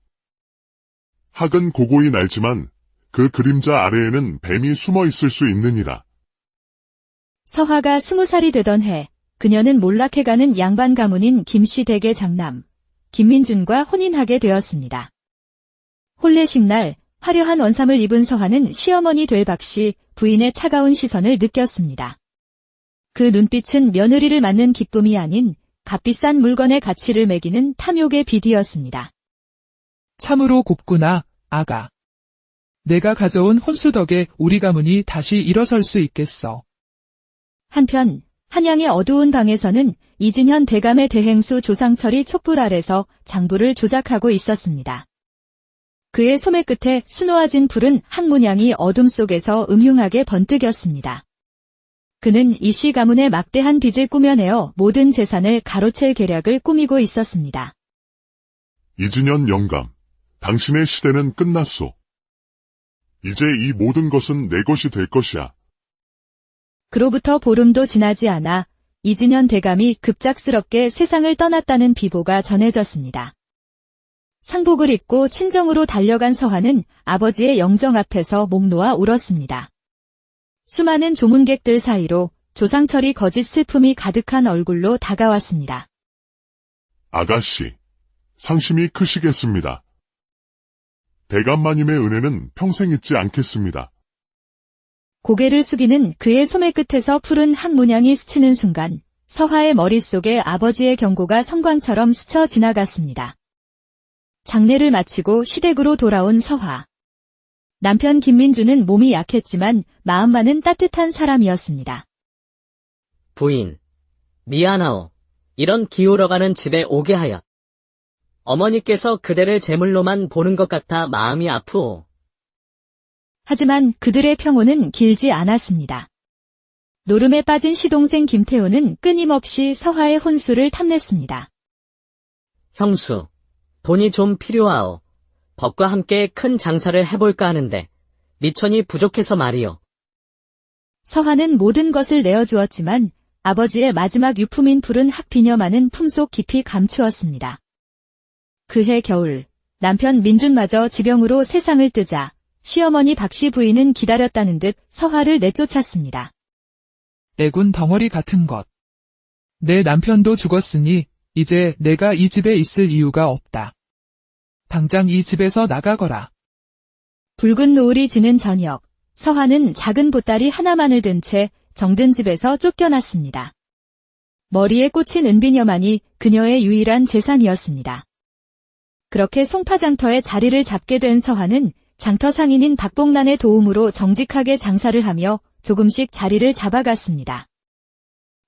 학은 고고히 날지만 그 그림자 아래에는 뱀이 숨어 있을 수 있느니라. 서하가 20살이 되던 해, 그녀는 몰락해가는 양반 가문인 김씨 댁의 장남, 김민준과 혼인하게 되었습니다. 혼례식 날 화려한 원삼을 입은 서하는 시어머니 될 박씨 부인의 차가운 시선을 느꼈습니다. 그 눈빛은 며느리를 맞는 기쁨이 아닌 값비싼 물건의 가치를 매기는 탐욕의 비디였습니다. 참으로 곱구나, 아가. 내가 가져온 혼수 덕에 우리 가문이 다시 일어설 수 있겠어. 한편 한양의 어두운 방에서는 이진현 대감의 대행수 조상철이 촛불 아래서 장부를 조작하고 있었습니다. 그의 소매 끝에 수놓아진 푸른 학문양이 어둠 속에서 음흉하게 번뜩였습니다. 그는 이씨 가문의 막대한 빚을 꾸며내어 모든 재산을 가로챌 계략을 꾸미고 있었습니다. 이진현 영감, 당신의 시대는 끝났소. 이제 이 모든 것은 내 것이 될 것이야. 그로부터 보름도 지나지 않아 이진현 대감이 급작스럽게 세상을 떠났다는 비보가 전해졌습니다. 상복을 입고 친정으로 달려간 서하는 아버지의 영정 앞에서 목 놓아 울었습니다. 수많은 조문객들 사이로 조상철이 거짓 슬픔이 가득한 얼굴로 다가왔습니다. 아가씨, 상심이 크시겠습니다. 대감마님의 은혜는 평생 잊지 않겠습니다. 고개를 숙이는 그의 소매 끝에서 푸른 학문양이 스치는 순간 서하의 머릿속에 아버지의 경고가 성광처럼 스쳐 지나갔습니다. 장례를 마치고 시댁으로 돌아온 서하. 남편 김민주는 몸이 약했지만 마음만은 따뜻한 사람이었습니다. 부인, 미안하오. 이런 기울어가는 집에 오게 하여. 어머니께서 그대를 제물로만 보는 것 같아 마음이 아프오. 하지만 그들의 평온은 길지 않았습니다. 노름에 빠진 시동생 김태호는 끊임없이 서화의 혼수를 탐냈습니다. 형수, 돈이 좀 필요하오. 벗과 함께 큰 장사를 해볼까 하는데 미천이 부족해서 말이오. 서화는 모든 것을 내어주었지만 아버지의 마지막 유품인 푸른 학비녀만은 품속 깊이 감추었습니다. 그해 겨울, 남편 민준마저 지병으로 세상을 뜨자 시어머니 박씨 부인은 기다렸다는 듯 서화를 내쫓았습니다. 애군 덩어리 같은 것. 내 남편도 죽었으니 이제 내가 이 집에 있을 이유가 없다. 당장 이 집에서 나가거라. 붉은 노을이 지는 저녁, 서화는 작은 보따리 하나만을 든 채 정든 집에서 쫓겨났습니다. 머리에 꽂힌 은비녀만이 그녀의 유일한 재산이었습니다. 그렇게 송파장터에 자리를 잡게 된 서화는 장터 상인인 박봉란의 도움으로 정직하게 장사를 하며 조금씩 자리를 잡아갔습니다.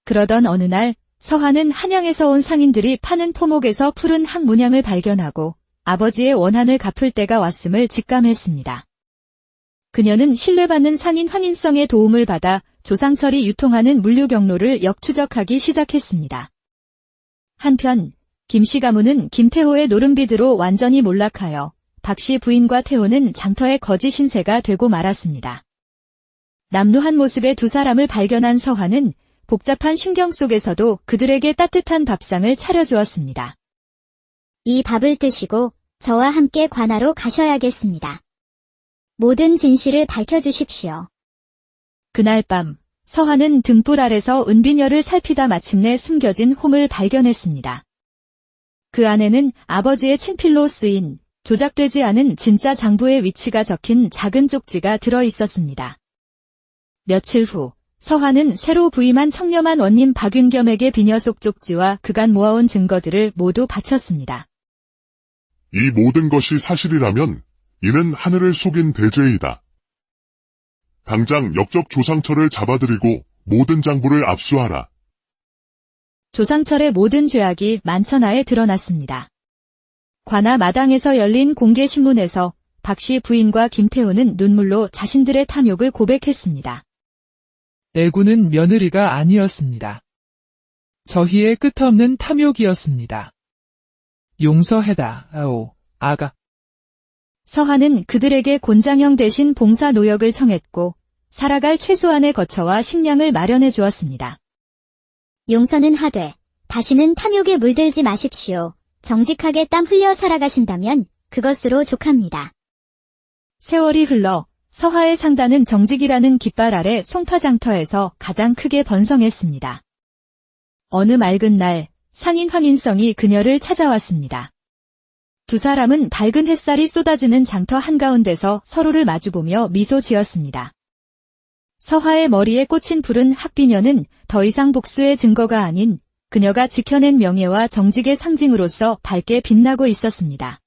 그러던 어느 날 서화는 한양에서 온 상인들이 파는 포목에서 푸른 학문양을 발견하고 아버지의 원한을 갚을 때가 왔음을 직감했습니다. 그녀는 신뢰받는 상인 황인성의 도움을 받아 조상철이 유통하는 물류 경로를 역추적하기 시작했습니다. 한편 김씨 가문은 김태호의 노름비드로 완전히 몰락하여 박씨 부인과 태호는 장터의 거지 신세가 되고 말았습니다. 남루한 모습의 두 사람을 발견한 서화는 복잡한 심경 속에서도 그들에게 따뜻한 밥상을 차려주었습니다. 이 밥을 드시고 저와 함께 관하로 가셔야겠습니다. 모든 진실을 밝혀주십시오. 그날 밤 서화는 등불 아래서 은비녀를 살피다 마침내 숨겨진 홈을 발견했습니다. 그 안에는 아버지의 친필로 쓰인 조작되지 않은 진짜 장부의 위치가 적힌 작은 쪽지가 들어있었습니다. 며칠 후 서화는 새로 부임한 청렴한 원님 박윤겸에게 비녀 속 쪽지와 그간 모아온 증거들을 모두 바쳤습니다. 이 모든 것이 사실이라면 이는 하늘을 속인 대죄이다. 당장 역적 조상철을 잡아들이고 모든 장부를 압수하라. 조상철의 모든 죄악이 만천하에 드러났습니다. 관아 마당에서 열린 공개신문에서 박씨 부인과 김태호는 눈물로 자신들의 탐욕을 고백했습니다. 애군은 며느리가 아니었습니다. 저희의 끝없는 탐욕이었습니다. 용서해다, 아오, 아가. 서화는 그들에게 곤장형 대신 봉사 노역을 청했고 살아갈 최소한의 거처와 식량을 마련해 주었습니다. 용서는 하되 다시는 탐욕에 물들지 마십시오. 정직하게 땀 흘려 살아가신다면 그것으로 족합니다. 세월이 흘러 서화의 상단은 정직이라는 깃발 아래 송파장터에서 가장 크게 번성했습니다. 어느 맑은 날 상인 황인성이 그녀를 찾아왔습니다. 두 사람은 밝은 햇살이 쏟아지는 장터 한가운데서 서로를 마주보며 미소 지었습니다. 서화의 머리에 꽂힌 푸른 학비녀는 더 이상 복수의 증거가 아닌 그녀가 지켜낸 명예와 정직의 상징으로서 밝게 빛나고 있었습니다.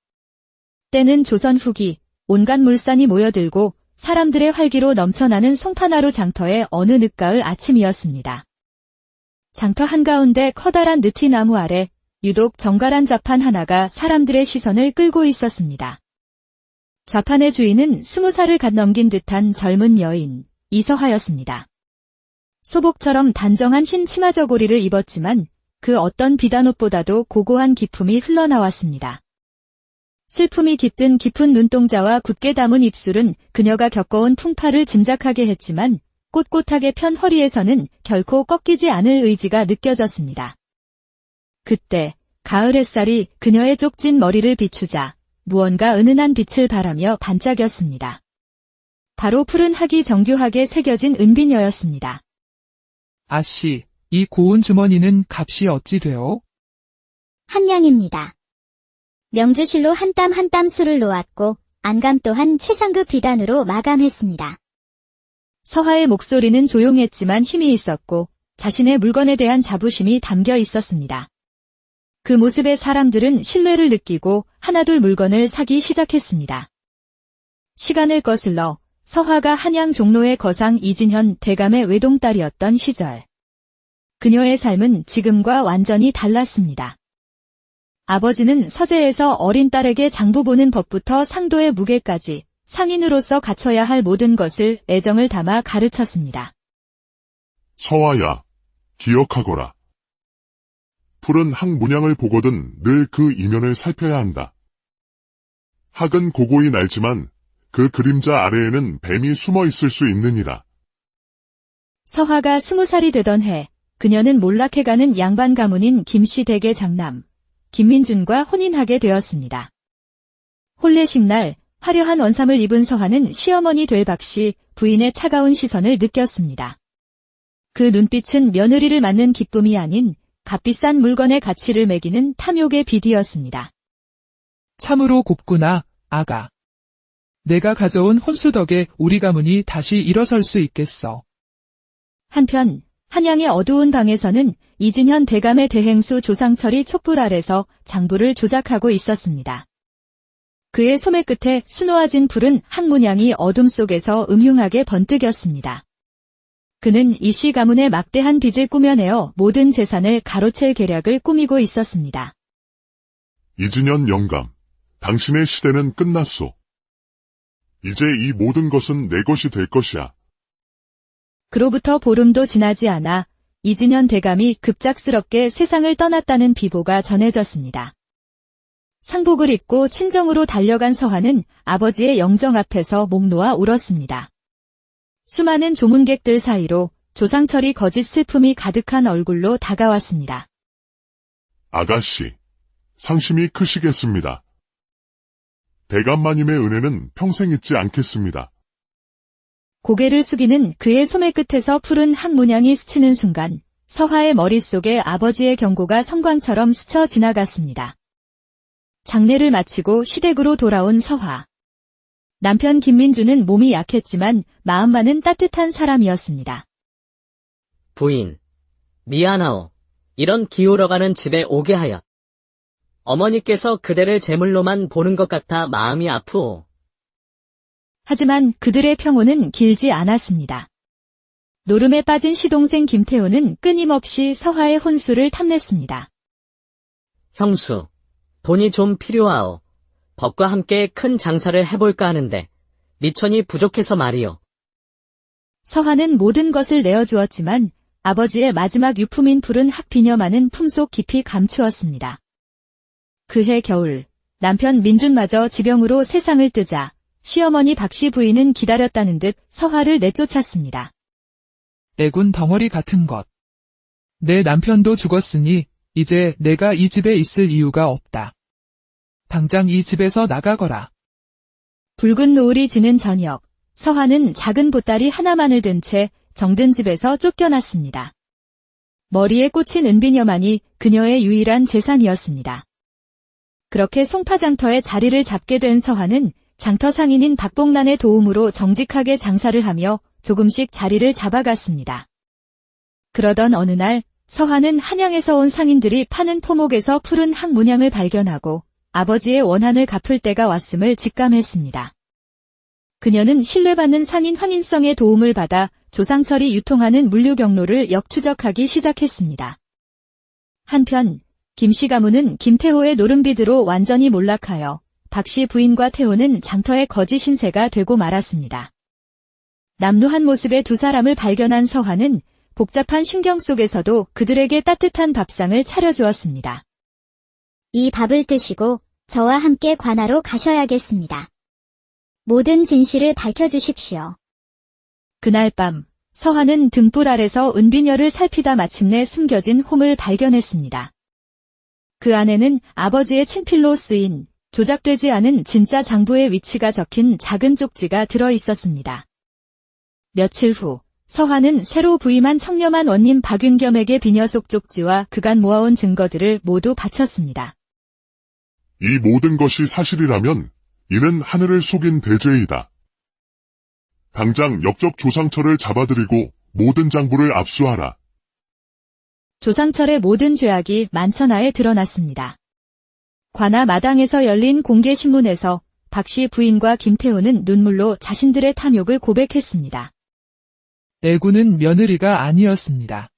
때는 조선 후기 온갖 물산이 모여들고 사람들의 활기로 넘쳐나는 송파나루 장터의 어느 늦가을 아침이었습니다. 장터 한가운데 커다란 느티나무 아래 유독 정갈한 좌판 하나가 사람들의 시선을 끌고 있었습니다. 좌판의 주인은 20살을 갓 넘긴 듯한 젊은 여인 이서하였습니다. 소복처럼 단정한 흰 치마 저고리를 입었지만 그 어떤 비단옷보다도 고고한 기품이 흘러나왔습니다. 슬픔이 깃든 깊은 눈동자와 굳게 담은 입술은 그녀가 겪어온 풍파를 짐작하게 했지만 꼿꼿하게 편 허리에서는 결코 꺾이지 않을 의지가 느껴졌습니다. 그때 가을 햇살이 그녀의 쪽진 머리를 비추자 무언가 은은한 빛을 발하며 반짝였습니다. 바로 푸른 학이 정교하게 새겨진 은비녀였습니다. 아씨, 이 고운 주머니는 값이 어찌 되오? 한량입니다. 명주실로 한 땀 한 땀 술을 놓았고 안감 또한 최상급 비단으로 마감했습니다. 서화의 목소리는 조용했지만 힘이 있었고 자신의 물건에 대한 자부심이 담겨 있었습니다. 그 모습에 사람들은 신뢰를 느끼고 하나둘 물건을 사기 시작했습니다. 시간을 거슬러 서화가 한양 종로의 거상 이진현 대감의 외동딸이었던 시절. 그녀의 삶은 지금과 완전히 달랐습니다. 아버지는 서재에서 어린 딸에게 장부 보는 법부터 상도의 무게까지 상인으로서 갖춰야 할 모든 것을 애정을 담아 가르쳤습니다. 서아야, 기억하거라. 푸른 학 문양을 보거든 늘 그 이면을 살펴야 한다. 학은 고고히 날지만 그 그림자 아래에는 뱀이 숨어 있을 수 있느니라. 서화가 20살이 되던 해, 그녀는 몰락해가는 양반 가문인 김씨 댁의 장남, 김민준과 혼인하게 되었습니다. 혼례식 날, 화려한 원삼을 입은 서화는 시어머니 될 박씨 부인의 차가운 시선을 느꼈습니다. 그 눈빛은 며느리를 맞는 기쁨이 아닌 값비싼 물건의 가치를 매기는 탐욕의 빛이었습니다. 참으로 곱구나, 아가. 내가 가져온 혼수 덕에 우리 가문이 다시 일어설 수 있겠어. 한편 한양의 어두운 방에서는 이진현 대감의 대행수 조상철이 촛불 아래서 장부를 조작하고 있었습니다. 그의 소매 끝에 수놓아진 푸른 학문양이 어둠 속에서 음흉하게 번뜩였습니다. 그는 이씨 가문의 막대한 빚을 꾸며내어 모든 재산을 가로챌 계략을 꾸미고 있었습니다. 이진현 영감, 당신의 시대는 끝났소. 이제 이 모든 것은 내 것이 될 것이야. 그로부터 보름도 지나지 않아 이진현 대감이 급작스럽게 세상을 떠났다는 비보가 전해졌습니다. 상복을 입고 친정으로 달려간 서화는 아버지의 영정 앞에서 목 놓아 울었습니다. 수많은 조문객들 사이로 조상철이 거짓 슬픔이 가득한 얼굴로 다가왔습니다. 아가씨, 상심이 크시겠습니다. 대감마님의 은혜는 평생 잊지 않겠습니다. 고개를 숙이는 그의 소매 끝에서 푸른 학문양이 스치는 순간 서화의 머릿속에 아버지의 경고가 성광처럼 스쳐 지나갔습니다. 장례를 마치고 시댁으로 돌아온 서화. 남편 김민주는 몸이 약했지만 마음만은 따뜻한 사람이었습니다. 부인, 미안하오. 이런 기울어가는 집에 오게 하여. 어머니께서 그대를 제물로만 보는 것 같아 마음이 아프오. 하지만 그들의 평온은 길지 않았습니다. 노름에 빠진 시동생 김태호는 끊임없이 서화의 혼수를 탐냈습니다. 형수, 돈이 좀 필요하오. 법과 함께 큰 장사를 해볼까 하는데 미천이 부족해서 말이오. 서화는 모든 것을 내어주었지만 아버지의 마지막 유품인 푸른 학비녀만은 품속 깊이 감추었습니다. 그해 겨울, 남편 민준마저 지병으로 세상을 뜨자 시어머니 박씨 부인은 기다렸다는 듯 서화를 내쫓았습니다. 애군 덩어리 같은 것. 내 남편도 죽었으니 이제 내가 이 집에 있을 이유가 없다. 당장 이 집에서 나가거라. 붉은 노을이 지는 저녁, 서화는 작은 보따리 하나만을 든 채 정든 집에서 쫓겨났습니다. 머리에 꽂힌 은비녀만이 그녀의 유일한 재산이었습니다. 그렇게 송파장터에 자리를 잡게 된 서화는 장터 상인인 박봉란의 도움으로 정직하게 장사를 하며 조금씩 자리를 잡아갔습니다. 그러던 어느 날 서화는 한양에서 온 상인들이 파는 포목에서 푸른 학문양을 발견하고 아버지의 원한을 갚을 때가 왔음을 직감했습니다. 그녀는 신뢰받는 상인 황인성의 도움을 받아 조상철이 유통하는 물류 경로를 역추적하기 시작했습니다. 한편 김씨 가문은 김태호의 노름비드로 완전히 몰락하여 박씨 부인과 태호는 장터의 거지 신세가 되고 말았습니다. 남루한 모습의 두 사람을 발견한 서화는 복잡한 신경 속에서도 그들에게 따뜻한 밥상을 차려주었습니다. 이 밥을 드시고 저와 함께 관하로 가셔야겠습니다. 모든 진실을 밝혀주십시오. 그날 밤 서화는 등불 아래서 은비녀를 살피다 마침내 숨겨진 홈을 발견했습니다. 그 안에는 아버지의 친필로 쓰인 조작되지 않은 진짜 장부의 위치가 적힌 작은 쪽지가 들어 있었습니다. 며칠 후 서화는 새로 부임한 청렴한 원님 박윤겸에게 비녀 속 쪽지와 그간 모아온 증거들을 모두 바쳤습니다. 이 모든 것이 사실이라면 이는 하늘을 속인 대죄이다. 당장 역적 조상철을 잡아들이고 모든 장부를 압수하라. 조상철의 모든 죄악이 만천하에 드러났습니다. 관아 마당에서 열린 공개신문에서 박씨 부인과 김태호는 눈물로 자신들의 탐욕을 고백했습니다. 애군은 며느리가 아니었습니다.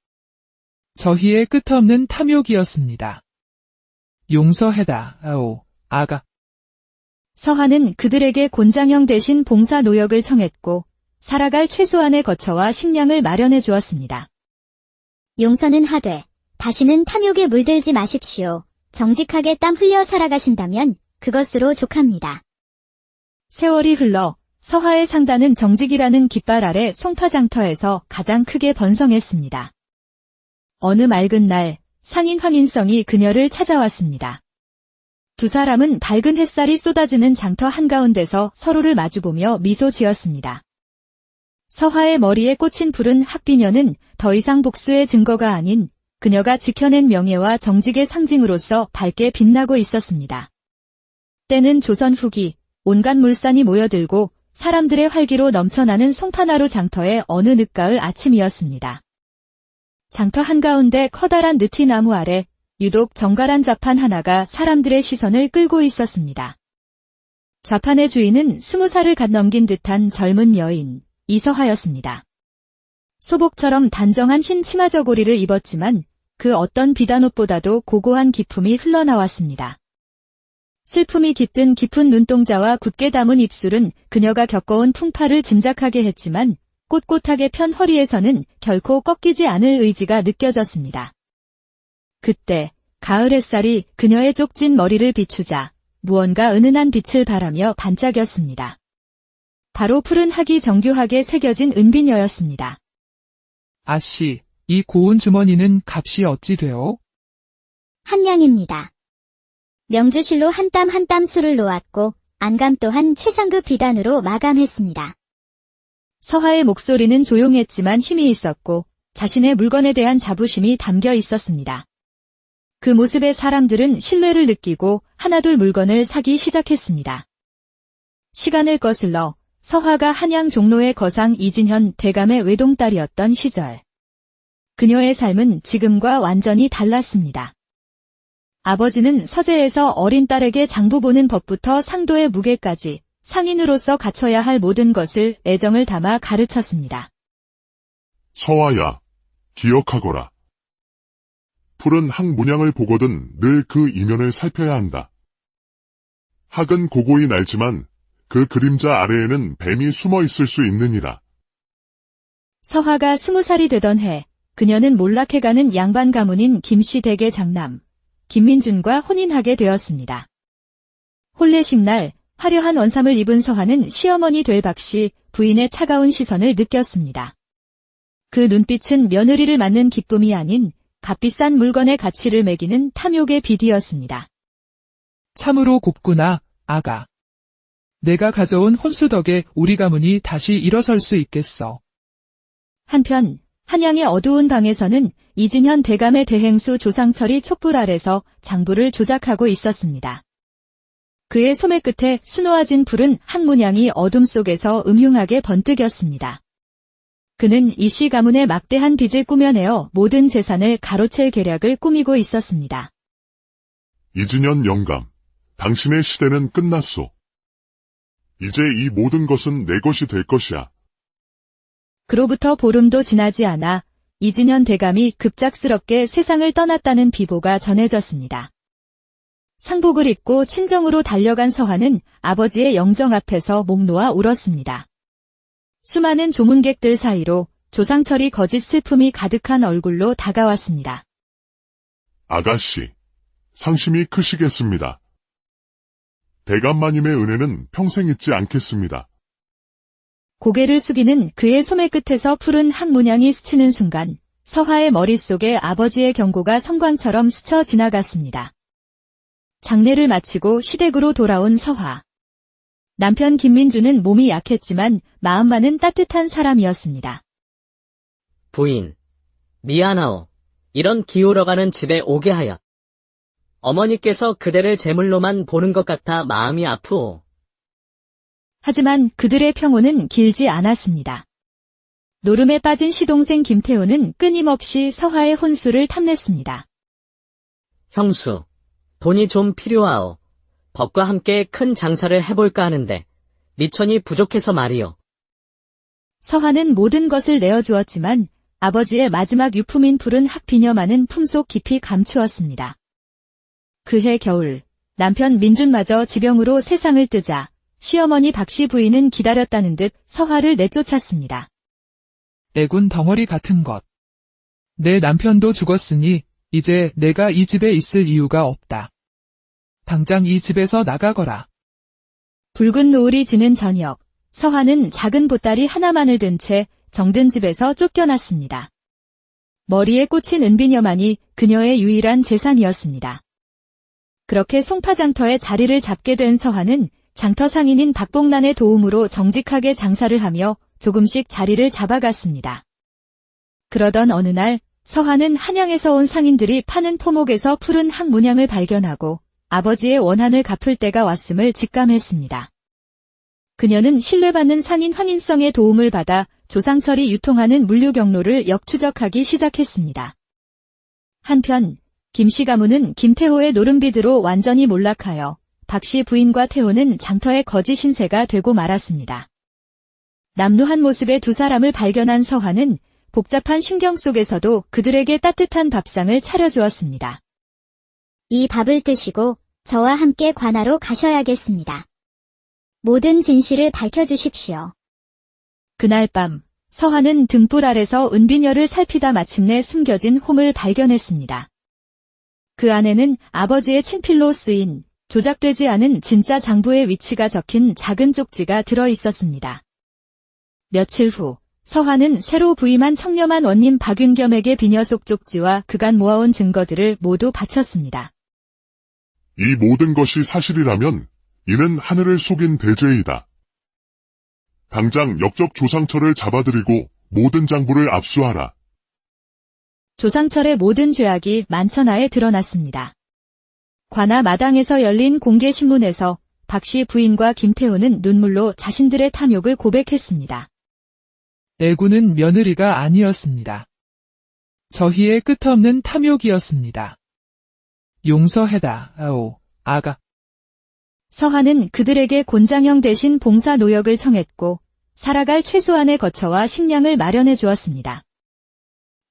저희의 끝없는 탐욕이었습니다. 용서해다, 아오, 아가. 서화는 그들에게 곤장형 대신 봉사 노역을 청했고 살아갈 최소한의 거처와 식량을 마련해 주었습니다. 용서는 하되 다시는 탐욕에 물들지 마십시오. 정직하게 땀 흘려 살아가신다면 그것으로 족합니다. 세월이 흘러 서화의 상단은 정직이라는 깃발 아래 송파장터에서 가장 크게 번성했습니다. 어느 맑은 날 상인 황인성이 그녀를 찾아왔습니다. 두 사람은 밝은 햇살이 쏟아지는 장터 한가운데서 서로를 마주보며 미소 지었습니다. 서화의 머리에 꽂힌 푸른 학비녀는 더 이상 복수의 증거가 아닌 그녀가 지켜낸 명예와 정직의 상징으로서 밝게 빛나고 있었습니다. 때는 조선 후기 온갖 물산이 모여들고 사람들의 활기로 넘쳐나는 송파나루 장터의 어느 늦가을 아침이었습니다. 장터 한가운데 커다란 느티나무 아래 유독 정갈한 좌판 하나가 사람들의 시선을 끌고 있었습니다. 좌판의 주인은 20살을 갓 넘긴 듯한 젊은 여인 이서하였습니다. 소복처럼 단정한 흰 치마 저고리를 입었지만 그 어떤 비단옷보다도 고고한 기품이 흘러나왔습니다. 슬픔이 깃든 깊은 눈동자와 굳게 담은 입술은 그녀가 겪어온 풍파를 짐작하게 했지만 꼿꼿하게 편 허리에서는 결코 꺾이지 않을 의지가 느껴졌습니다. 그때 가을 햇살이 그녀의 쪽진 머리를 비추자 무언가 은은한 빛을 발하며 반짝였습니다. 바로 푸른 학이 정교하게 새겨진 은비녀였습니다. 아씨, 이 고운 주머니는 값이 어찌 되오? 한냥입니다. 명주실로 한 땀 한 땀 술을 놓았고 안감 또한 최상급 비단으로 마감했습니다. 서화의 목소리는 조용했지만 힘이 있었고 자신의 물건에 대한 자부심이 담겨 있었습니다. 그 모습에 사람들은 신뢰를 느끼고 하나둘 물건을 사기 시작했습니다. 시간을 거슬러 서화가 한양 종로의 거상 이진현 대감의 외동딸이었던 시절. 그녀의 삶은 지금과 완전히 달랐습니다. 아버지는 서재에서 어린 딸에게 장부 보는 법부터 상도의 무게까지 상인으로서 갖춰야 할 모든 것을 애정을 담아 가르쳤습니다. 서화야, 기억하거라. 푸른 학 문양을 보거든 늘 그 이면을 살펴야 한다. 학은 고고히 날지만 그 그림자 아래에는 뱀이 숨어 있을 수 있느니라. 서화가 20살이 되던 해, 그녀는 몰락해가는 양반 가문인 김씨 댁의 장남, 김민준과 혼인하게 되었습니다. 혼례식 날, 화려한 원삼을 입은 서화는 시어머니 될 박씨 부인의 차가운 시선을 느꼈습니다. 그 눈빛은 며느리를 맞는 기쁨이 아닌 값비싼 물건의 가치를 매기는 탐욕의 비디였습니다. 참으로 곱구나, 아가. 내가 가져온 혼수 덕에 우리 가문이 다시 일어설 수 있겠어. 한편 한양의 어두운 방에서는 이진현 대감의 대행수 조상철이 촛불 아래서 장부를 조작하고 있었습니다. 그의 소매 끝에 수놓아진 푸른 학문양이 어둠 속에서 음흉하게 번뜩였습니다. 그는 이씨 가문의 막대한 빚을 꾸며내어 모든 재산을 가로챌 계략을 꾸미고 있었습니다. 이진현 영감, 당신의 시대는 끝났소. 이제 이 모든 것은 내 것이 될 것이야. 그로부터 보름도 지나지 않아 이진현 대감이 급작스럽게 세상을 떠났다는 비보가 전해졌습니다. 상복을 입고 친정으로 달려간 서화는 아버지의 영정 앞에서 목 놓아 울었습니다. 수많은 조문객들 사이로 조상철이 거짓 슬픔이 가득한 얼굴로 다가왔습니다. 아가씨, 상심이 크시겠습니다. 대감마님의 은혜는 평생 잊지 않겠습니다. 고개를 숙이는 그의 소매 끝에서 푸른 학문양이 스치는 순간 서화의 머릿속에 아버지의 경고가 성광처럼 스쳐 지나갔습니다. 장례를 마치고 시댁으로 돌아온 서화. 남편 김민주는 몸이 약했지만 마음만은 따뜻한 사람이었습니다. 부인, 미안하오. 이런 기울어가는 집에 오게 하여. 어머니께서 그대를 제물로만 보는 것 같아 마음이 아프오. 하지만 그들의 평온은 길지 않았습니다. 노름에 빠진 시동생 김태호는 끊임없이 서화의 혼수를 탐냈습니다. 형수, 돈이 좀 필요하오. 법과 함께 큰 장사를 해볼까 하는데 미천이 부족해서 말이오. 서화는 모든 것을 내어주었지만 아버지의 마지막 유품인 푸른 학비녀만은 품속 깊이 감추었습니다. 그해 겨울 남편 민준마저 지병으로 세상을 뜨자 시어머니 박씨 부인은 기다렸다는 듯 서화를 내쫓았습니다. 애군 덩어리 같은 것. 내 남편도 죽었으니 이제 내가 이 집에 있을 이유가 없다. 당장 이 집에서 나가거라. 붉은 노을이 지는 저녁, 서화는 작은 보따리 하나만을 든 채 정든 집에서 쫓겨났습니다. 머리에 꽂힌 은비녀만이 그녀의 유일한 재산이었습니다. 그렇게 송파장터에 자리를 잡게 된 서화는 장터 상인인 박봉란의 도움으로 정직하게 장사를 하며 조금씩 자리를 잡아갔습니다. 그러던 어느 날 서화는 한양에서 온 상인들이 파는 포목에서 푸른 학문양을 발견하고 아버지의 원한을 갚을 때가 왔음을 직감했습니다. 그녀는 신뢰받는 상인 황인성의 도움을 받아 조상철이 유통하는 물류 경로를 역추적하기 시작했습니다. 한편 김씨 가문은 김태호의 노름비드로 완전히 몰락하여 박씨 부인과 태호는 장터의 거지 신세가 되고 말았습니다. 남루한 모습의 두 사람을 발견한 서화는 복잡한 심경 속에서도 그들에게 따뜻한 밥상을 차려주었습니다. 이 밥을 드시고 저와 함께 관하로 가셔야겠습니다. 모든 진실을 밝혀주십시오. 그날 밤 서화는 등불 아래서 은비녀를 살피다 마침내 숨겨진 홈을 발견했습니다. 그 안에는 아버지의 친필로 쓰인 조작되지 않은 진짜 장부의 위치가 적힌 작은 쪽지가 들어있었습니다. 며칠 후 서화는 새로 부임한 청렴한 원님 박윤겸에게 비녀속 쪽지와 그간 모아온 증거들을 모두 바쳤습니다. 이 모든 것이 사실이라면 이는 하늘을 속인 대죄이다. 당장 역적 조상철을 잡아들이고 모든 장부를 압수하라. 조상철의 모든 죄악이 만천하에 드러났습니다. 관아 마당에서 열린 공개신문에서 박씨 부인과 김태호는 눈물로 자신들의 탐욕을 고백했습니다. 애군은 며느리가 아니었습니다. 저희의 끝없는 탐욕이었습니다. 용서해다, 아오, 아가. 서화는 그들에게 곤장형 대신 봉사 노역을 청했고 살아갈 최소한의 거처와 식량을 마련해 주었습니다.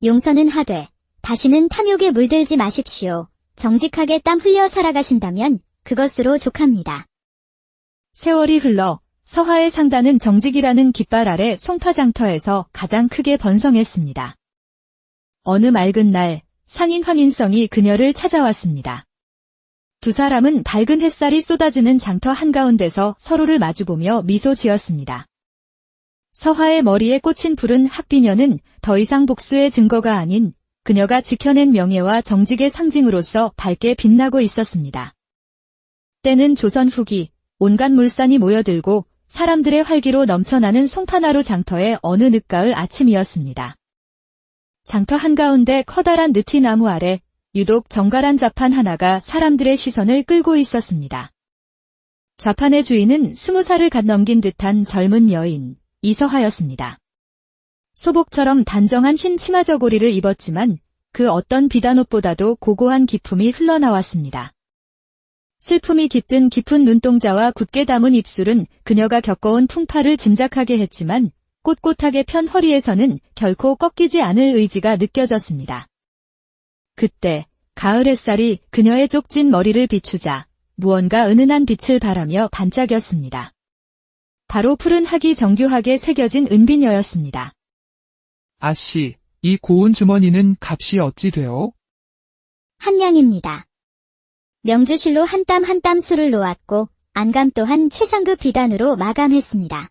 용서는 하되 다시는 탐욕에 물들지 마십시오. 정직하게 땀 흘려 살아가신다면 그것으로 족합니다. 세월이 흘러 서화의 상단은 정직이라는 깃발 아래 송파장터에서 가장 크게 번성했습니다. 어느 맑은 날 상인 황인성이 그녀를 찾아왔습니다. 두 사람은 밝은 햇살이 쏟아지는 장터 한가운데서 서로를 마주보며 미소 지었습니다. 서화의 머리에 꽂힌 푸른 학비녀는 더 이상 복수의 증거가 아닌 그녀가 지켜낸 명예와 정직의 상징으로서 밝게 빛나고 있었습니다. 때는 조선 후기, 온갖 물산이 모여들고 사람들의 활기로 넘쳐나는 송파나루 장터의 어느 늦가을 아침이었습니다. 장터 한가운데 커다란 느티나무 아래 유독 정갈한 좌판 하나가 사람들의 시선을 끌고 있었습니다. 좌판의 주인은 20살을 갓 넘긴 듯한 젊은 여인, 이서하였습니다. 소복처럼 단정한 흰 치마 저고리를 입었지만 그 어떤 비단옷보다도 고고한 기품이 흘러나왔습니다. 슬픔이 깃든 깊은 눈동자와 굳게 담은 입술은 그녀가 겪어온 풍파를 짐작하게 했지만 꼿꼿하게 편 허리에서는 결코 꺾이지 않을 의지가 느껴졌습니다. 그때 가을 햇살이 그녀의 쪽진 머리를 비추자 무언가 은은한 빛을 발하며 반짝였습니다. 바로 푸른 학이 정교하게 새겨진 은비녀였습니다. 아씨, 이 고운 주머니는 값이 어찌 되오? 한량입니다. 명주실로 한 땀 한 땀 술을 놓았고 안감 또한 최상급 비단으로 마감했습니다.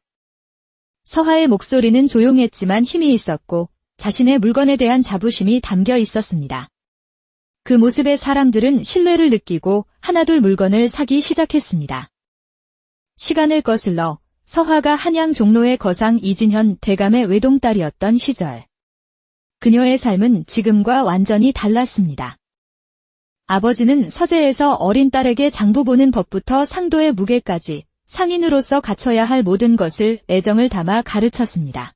서화의 목소리는 조용했지만 힘이 있었고 자신의 물건에 대한 자부심이 담겨 있었습니다. 그 모습에 사람들은 신뢰를 느끼고 하나둘 물건을 사기 시작했습니다. 시간을 거슬러 서화가 한양 종로의 거상 이진현 대감의 외동딸이었던 시절. 그녀의 삶은 지금과 완전히 달랐습니다. 아버지는 서재에서 어린 딸에게 장부 보는 법부터 상도의 무게까지 상인으로서 갖춰야 할 모든 것을 애정을 담아 가르쳤습니다.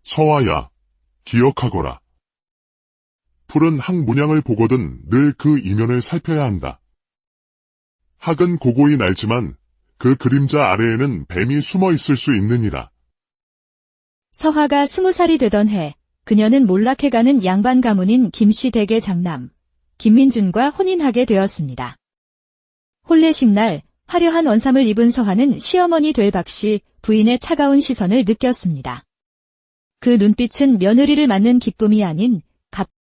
서화야, 기억하거라. 푸른 학 문양을 보거든 늘 그 이면을 살펴야 한다. 학은 고고히 날지만 그 그림자 아래에는 뱀이 숨어 있을 수 있느니라. 서화가 20살이 되던 해, 그녀는 몰락해가는 양반 가문인 김씨 댁의 장남, 김민준과 혼인하게 되었습니다. 혼례식 날 화려한 원삼을 입은 서한은 시어머니 될 박씨 부인의 차가운 시선을 느꼈습니다. 그 눈빛은 며느리를 맞는 기쁨이 아닌